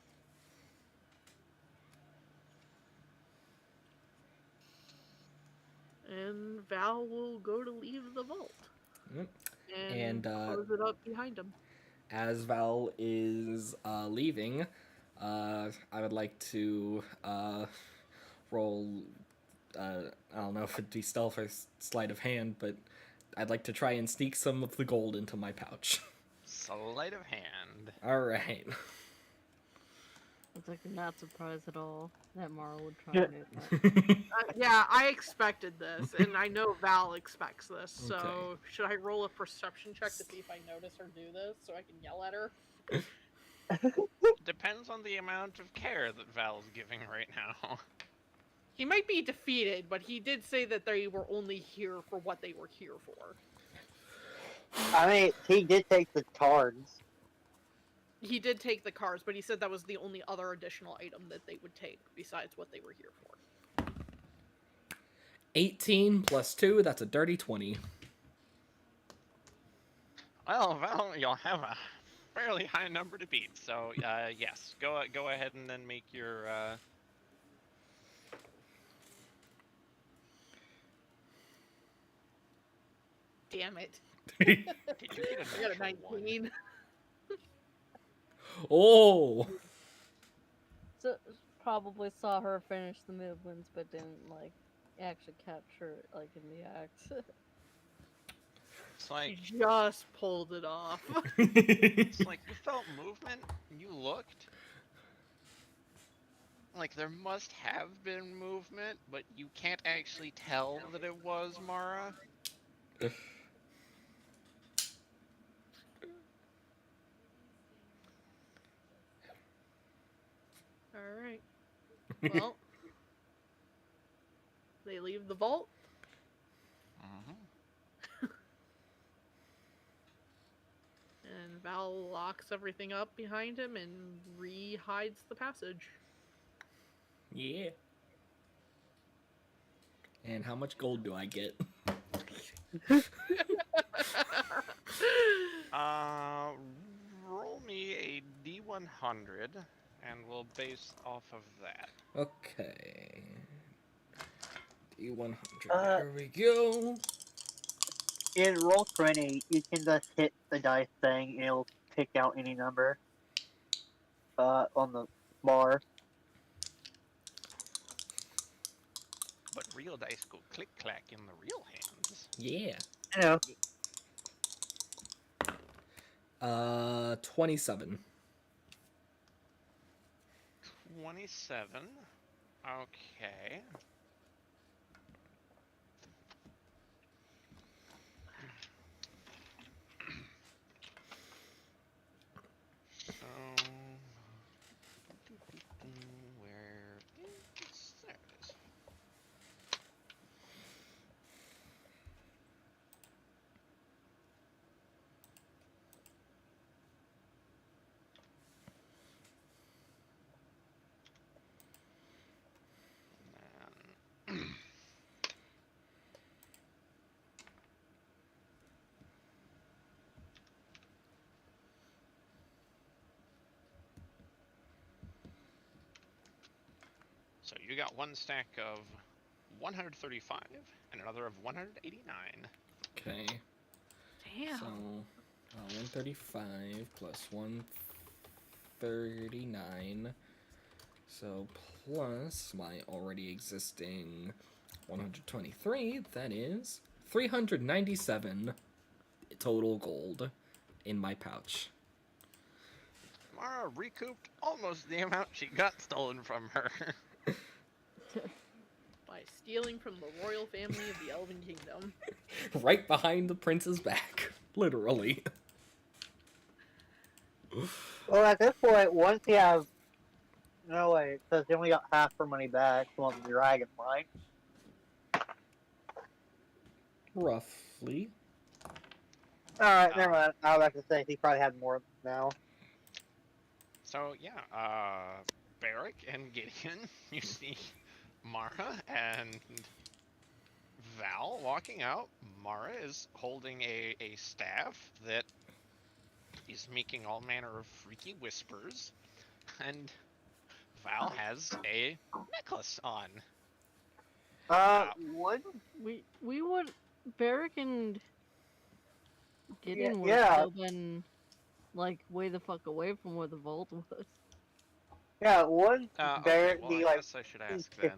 And Val will go to leave the vault.
Yep.
And close it up behind him.
As Val is leaving, I would like to roll. I don't know if it'd be stealth or sleight of hand, but I'd like to try and sneak some of the gold into my pouch.
sleight of hand.
All right.
It's like I'm not surprised at all that Mara would try it.
Yeah, I expected this, and I know Val expects this. So
Okay.
should I roll a perception check to see if I notice her do this, so I can yell at her?
Depends on the amount of care that Val's giving right now.
He might be defeated, but he did say that they were only here for what they were here for.
I mean, he did take the cards.
He did take the cards, but he said that was the only other additional item that they would take besides what they were here for.
18 plus 2, that's a dirty 20.
Well, Val, you'll have a fairly high number to beat. So, yes, go ahead and then make your.
Damn it.
Did you get a
I got a
natural one?
19.
Oh.
So probably saw her finish the movements, but didn't like actually capture it like in the act.
It's like
She just pulled it off.
it's like you felt movement. You looked. Like there must have been movement, but you can't actually tell that it was Mara.
Alright. Well, they leave the vault.
Mm-hmm.
And Val locks everything up behind him and re-hides the passage.
Yeah. And how much gold do I get?
Roll me a D100, and we'll base off of that.
Okay. D100.
Uh,
Here we go.
In Roll20, you can just hit the dice thing and it'll pick out any number on the bar.
But real dice go click clack in the real hands.
Yeah.
You know,
27.
27. Okay. So, where is there? It is. So you got one stack of 135 and another of 189.
Okay.
Damn.
So, 135 plus 139. So, plus my already existing 123, that is 397 total gold in my pouch.
Mara recouped almost the amount she got stolen from her.
By stealing from the royal family of the Elven Kingdom.
Right behind the prince's back. Literally.
well, at this point, once you have... No, wait, because you only got half her money back from the dragon, right?
Roughly.
Alright, never mind. I was about to say he probably had more now.
So yeah, Barrick and Gideon, you see Mara and Val walking out. Mara is holding a staff that is making all manner of freaky whispers, and Val has a necklace on.
Would...
we would Barrick and Gideon would
yeah.
have still been like way the fuck away from where the vault was.
Yeah, would
Okay,
Barrett
well,
be
I
like...
guess I should ask then.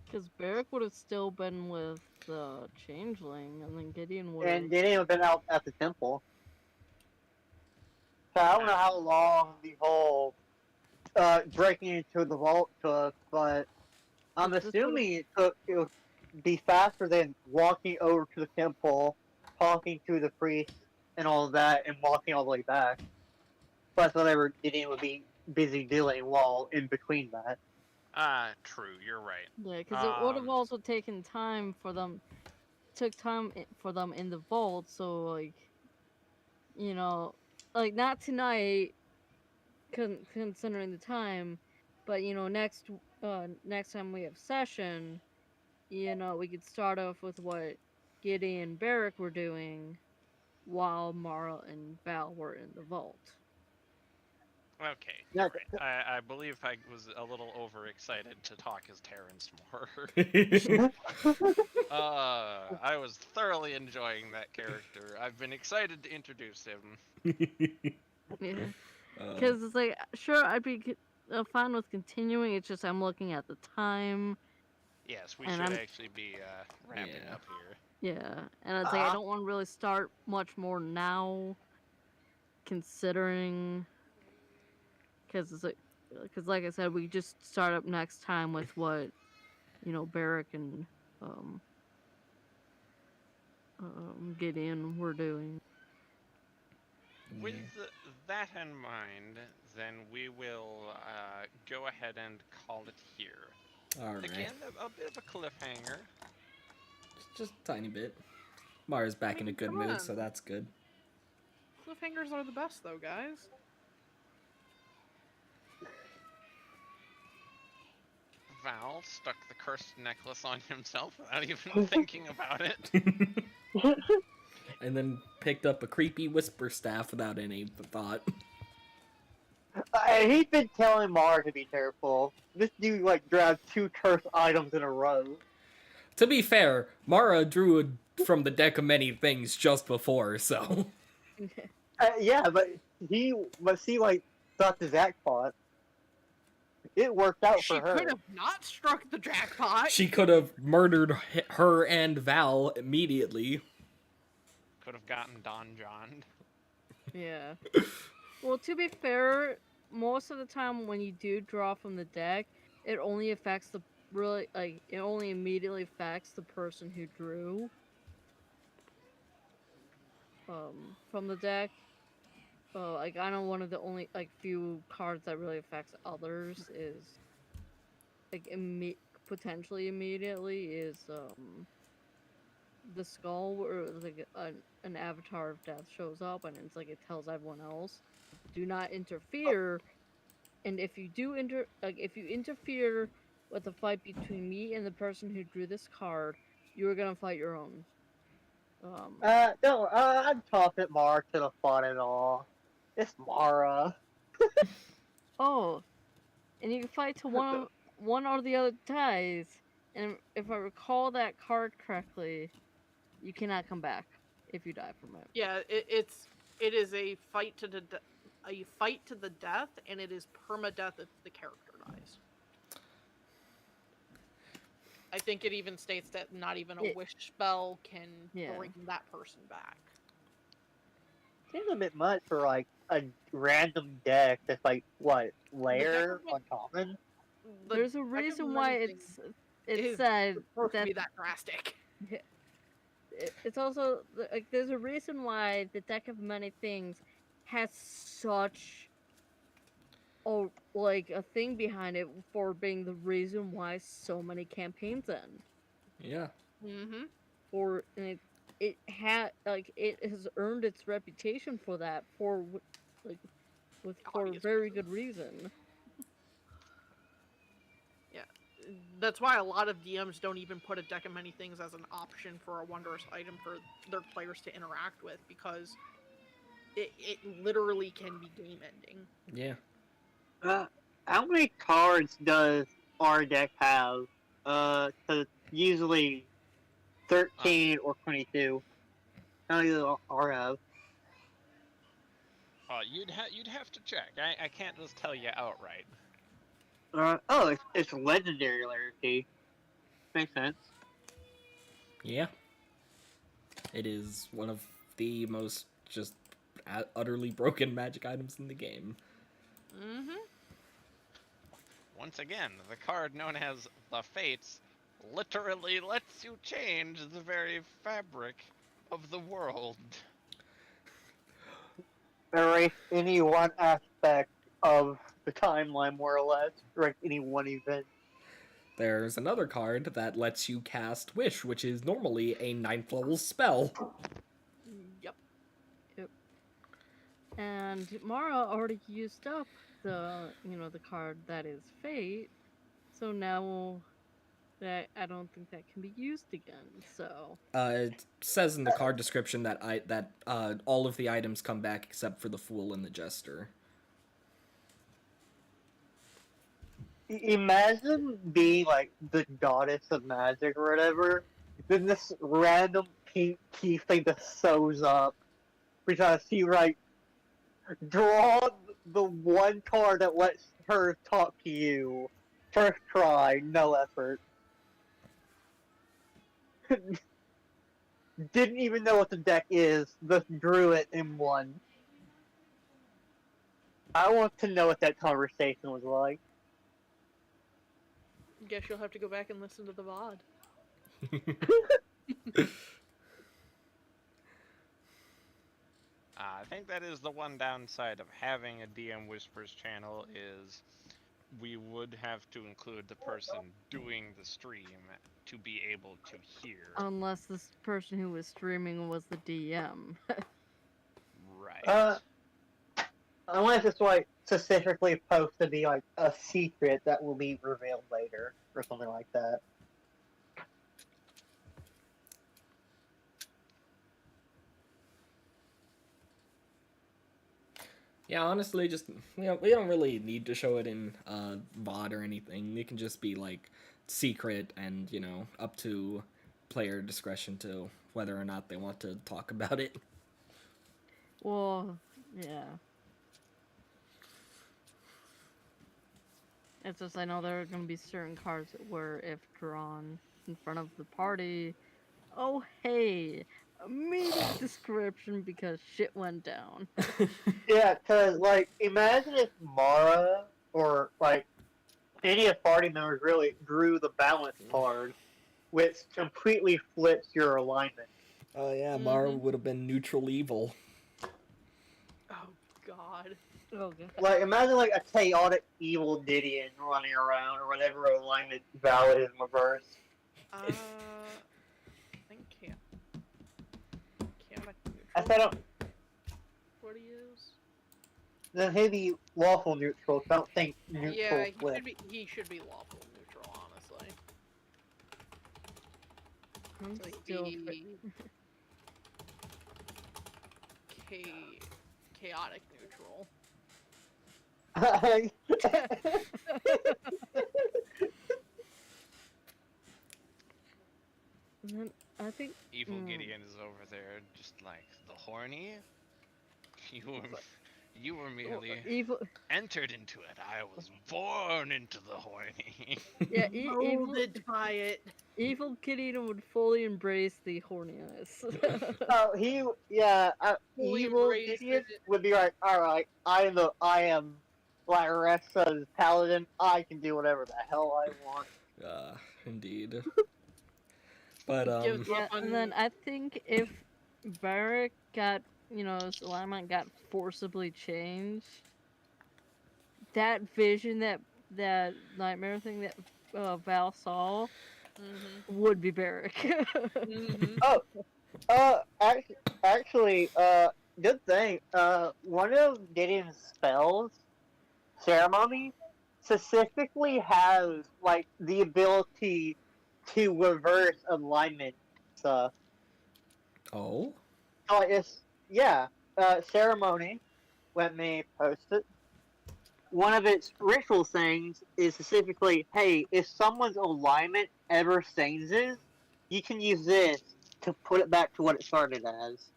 Because Barrick would have still been with the changeling, and then Gideon would
And
have.
Gideon would have been out at the temple. So I don't know how long the whole breaking into the vault took, but I'm
This
assuming it would be faster than walking over to the temple, talking to the priest and all of that, and walking all the way back. Plus whatever Gideon would be busy doing while in between that.
True, you're right.
Yeah, because it would have also taken time for them. Took time for them in the vault, so like, you know, like not tonight, considering the time, but you know, next time we have session, you know, we could start off with what Giddy and Barrick were doing, while Mara and Val were in the vault.
Okay,
Yeah,
you're right. I believe I was a little overexcited to talk as Terrence more. I was thoroughly enjoying that character. I've been excited to introduce him.
Yeah,
Uh,
because it's like sure I'd be fine with continuing. It's just I'm looking at the time,
Yes, we
and
should
I'm
actually be wrapping
Yeah.
up here.
yeah, and it's like I don't want to really start much more now, considering because it's like I said, we just start up next time with what Barrack and um Gideon were doing.
With that in mind, then we will go ahead and call it here.
all right.
Again, a bit of a cliffhanger.
Just a tiny bit. Mara's back in a
mean,
good
come
mood, so
on.
that's good.
Cliffhangers are the best, though, guys.
Val stuck the cursed necklace on himself without even thinking about it.
And then picked up a creepy whisper staff without any thought.
He's been telling Mara to be careful. This dude like grabbed 2 cursed items in a row.
To be fair, Mara drew from the deck of many things just before, so
Yeah, but she like stuck the jackpot. It worked out
She
for her.
could have not struck the jackpot.
she could have murdered her and Val immediately.
Could have gotten Don John.
Yeah. Well, to be fair, most of the time when you do draw from the deck, it only affects it only immediately affects the person who drew from the deck. Like I know one of the only few cards that really affects others is like potentially immediately is the skull where like an avatar of death shows up and it's like it tells everyone else do not interfere, and if you do if you interfere with the fight between me and the person who drew this card, you're gonna fight your own.
No, I'm tossing Mara to the fun and all. It's Mara.
Oh, and you can fight to one or the other dies, and if I recall that card correctly, you cannot come back if you die from it.
Yeah, it is a fight to the death, and it is permadeath if the character dies. I think it even states that not even a wish spell can bring that person back.
Seems a bit much for like a random deck that's like what layer uncommon.
There's a reason why it's said
supposed to be that drastic.
It's also like there's a reason why the deck of many things has such a thing behind it for being the reason why so many campaigns end.
Yeah.
Mm-hmm.
And it has earned its reputation for that for a very good reason.
Yeah, that's why a lot of DMs don't even put a deck of many things as an option for a wondrous item for their players to interact with, because it literally can be game ending.
Yeah.
How many cards does our deck have? Cause usually 13 or 22. How many does our have?
You'd have to check. I can't just tell you outright.
It's legendary rarity. Makes sense.
Yeah. It is one of the most just utterly broken magic items in the game.
Mm-hmm.
Once again, the card known as the Fates literally lets you change the very fabric of the world.
Erase any one aspect of the timeline, more or less, or any one event.
There's another card that lets you cast Wish, which is normally a 9th level spell.
Yep.
And Mara already used up the card that is Fate, so now that I don't think that can be used again. So
It says in the card description that all of the items come back except for the Fool and the Jester.
Imagine being like the goddess of magic or whatever, then this random pink tiefling just shows up because he like draw the one card that lets her talk to you. First try, no effort. Didn't even know what the deck is, just drew it in one. I want to know what that conversation was like.
Guess you'll have to go back and listen to the VOD.
I think that is the one downside of having a DM Whispers channel is we would have to include the person doing the stream to be able to hear.
unless this person who was streaming was the DM.
Right.
Unless it's like specifically supposed to be like a secret that will be revealed later or something like that.
Yeah, honestly, just we don't really need to show it in VOD or anything. It can just be like secret and up to player discretion to whether or not they want to talk about it.
Well, yeah. It's just I know there are going to be certain cards where if drawn in front of the party, oh hey, immediate description because shit went down.
Yeah, cause like imagine if Mara or like any of party members really drew the balance card, which completely flips your alignment.
Oh yeah, Mara would have been neutral evil.
Oh God.
Oh god.
Like imagine like a chaotic evil Didion running around or whatever alignment valid is in reverse.
I think chaotic
I
neutral.
said
What he is?
then he'd be lawful neutral. I don't think neutral
Yeah,
flip.
he should be lawful neutral, honestly.
I'm
Like
still
chaotic neutral.
And then I think
Evil Gideon is over there, just like the horny. You were merely
evil.
entered into it. I was born into the horny.
Yeah, evil.
Molded by it.
Evil Gideon would fully embrace the horniness.
Oh,
Fully
evil
embraced
Gideon
it.
would be like, all right, I am Laressa's paladin. I can do whatever the hell I want.
Indeed. But
Gives
Yeah,
up on
and then I think if Varric got, his alignment got forcibly changed, that vision, that nightmare thing that Val saw would be Varric.
Actually, good thing. One of Gideon's spells, ceremony, specifically has like the ability to reverse alignment stuff.
Oh?
Oh, ceremony. Let me post it. One of its ritual things is specifically, hey, if someone's alignment ever changes, you can use this to put it back to what it started as.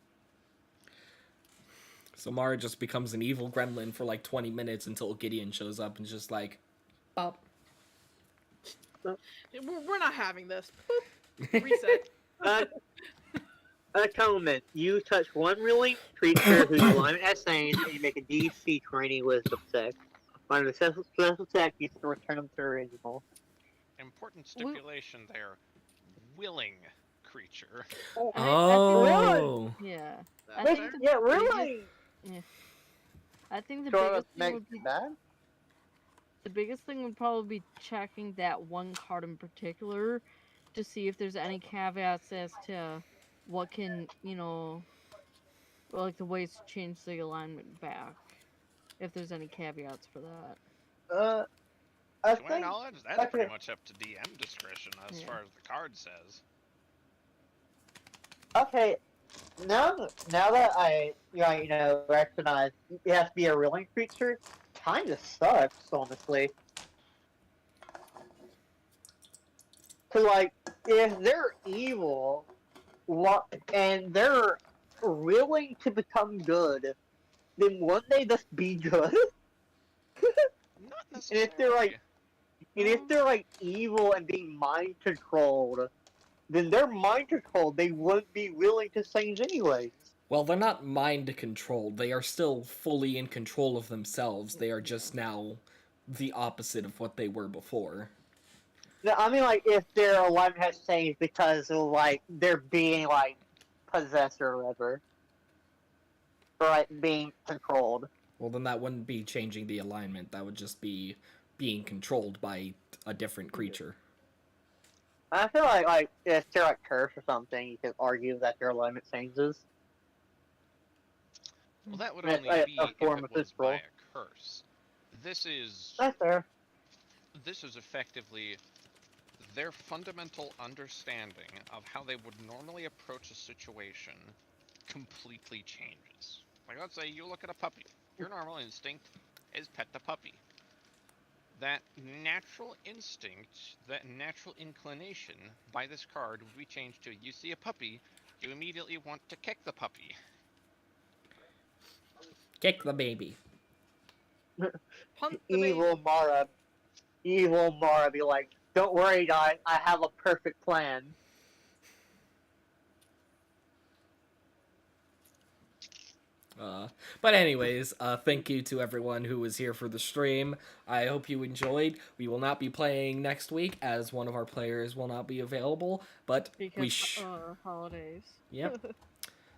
So Mara just becomes an evil gremlin for like 20 minutes until Gideon shows up and just like, bop.
We're not having this. Boop. Reset.
Atonement. You touch one ruling creature whose alignment has changed, and you make a DC training wisdom check. On a special check, you can return them to original.
Important stipulation there. Willing creature.
Oh.
Yeah.
That's
I
fair.
think
Yeah, really?
I think the
Sort
biggest
of
thing
makes
would be
bad?
the biggest thing would probably be checking that one card in particular to see if there's any caveats as to what can, like the ways to change the alignment back. If there's any caveats for that.
I
To my
think
knowledge, that's
okay.
pretty much up to DM discretion as
Yeah.
far as the card says.
Okay, now that I recognize it has to be a willing creature, kind of sucks, honestly. Cause like if they're evil, what and they're willing to become good, then wouldn't they just be good?
Not
And if they're
necessarily.
like evil and being mind controlled, then they're mind controlled. They wouldn't be willing to change anyways.
Well, they're not mind controlled. They are still fully in control of themselves. They are just now the opposite of what they were before.
No, I mean, like, if their alignment has changed because of, like, they're being, like, possessed or whatever. Or, like, being controlled.
Well, then that wouldn't be changing the alignment. That would just be being controlled by a different creature.
I feel like, if they're, like, cursed or something, you could argue that their alignment changes.
Well, that would
It's
only
like
be
a
if
form
it
of
was by
control.
a curse. This is
That's fair.
effectively their fundamental understanding of how they would normally approach a situation completely changes. Like, let's say you look at a puppy. Your normal instinct is pet the puppy. That natural instinct, that natural inclination by this card would be changed to you see a puppy, you immediately want to kick the puppy.
Kick the baby.
Punt the baby.
Evil Mara be like, don't worry, guys, I have a perfect plan.
But anyways, thank you to everyone who was here for the stream. I hope you enjoyed. We will not be playing next week as one of our players will not be available, but
Because holidays.
Yep.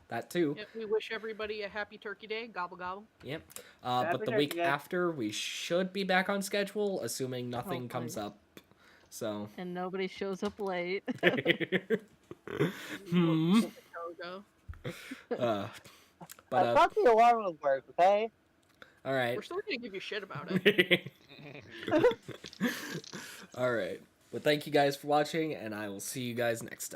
That too.
Yep, we wish everybody a happy Turkey Day. Gobble gobble.
Yep.
Happy
But the
Turkey
week
Day.
after, we should be back on schedule, assuming nothing
Hopefully.
comes up. So.
And nobody shows up late.
Hmm.
Go.
But
I thought the alarm would work, okay?
all right.
We're still gonna give you shit about it.
All right. Well, thank you guys for watching, and I will see you guys next time.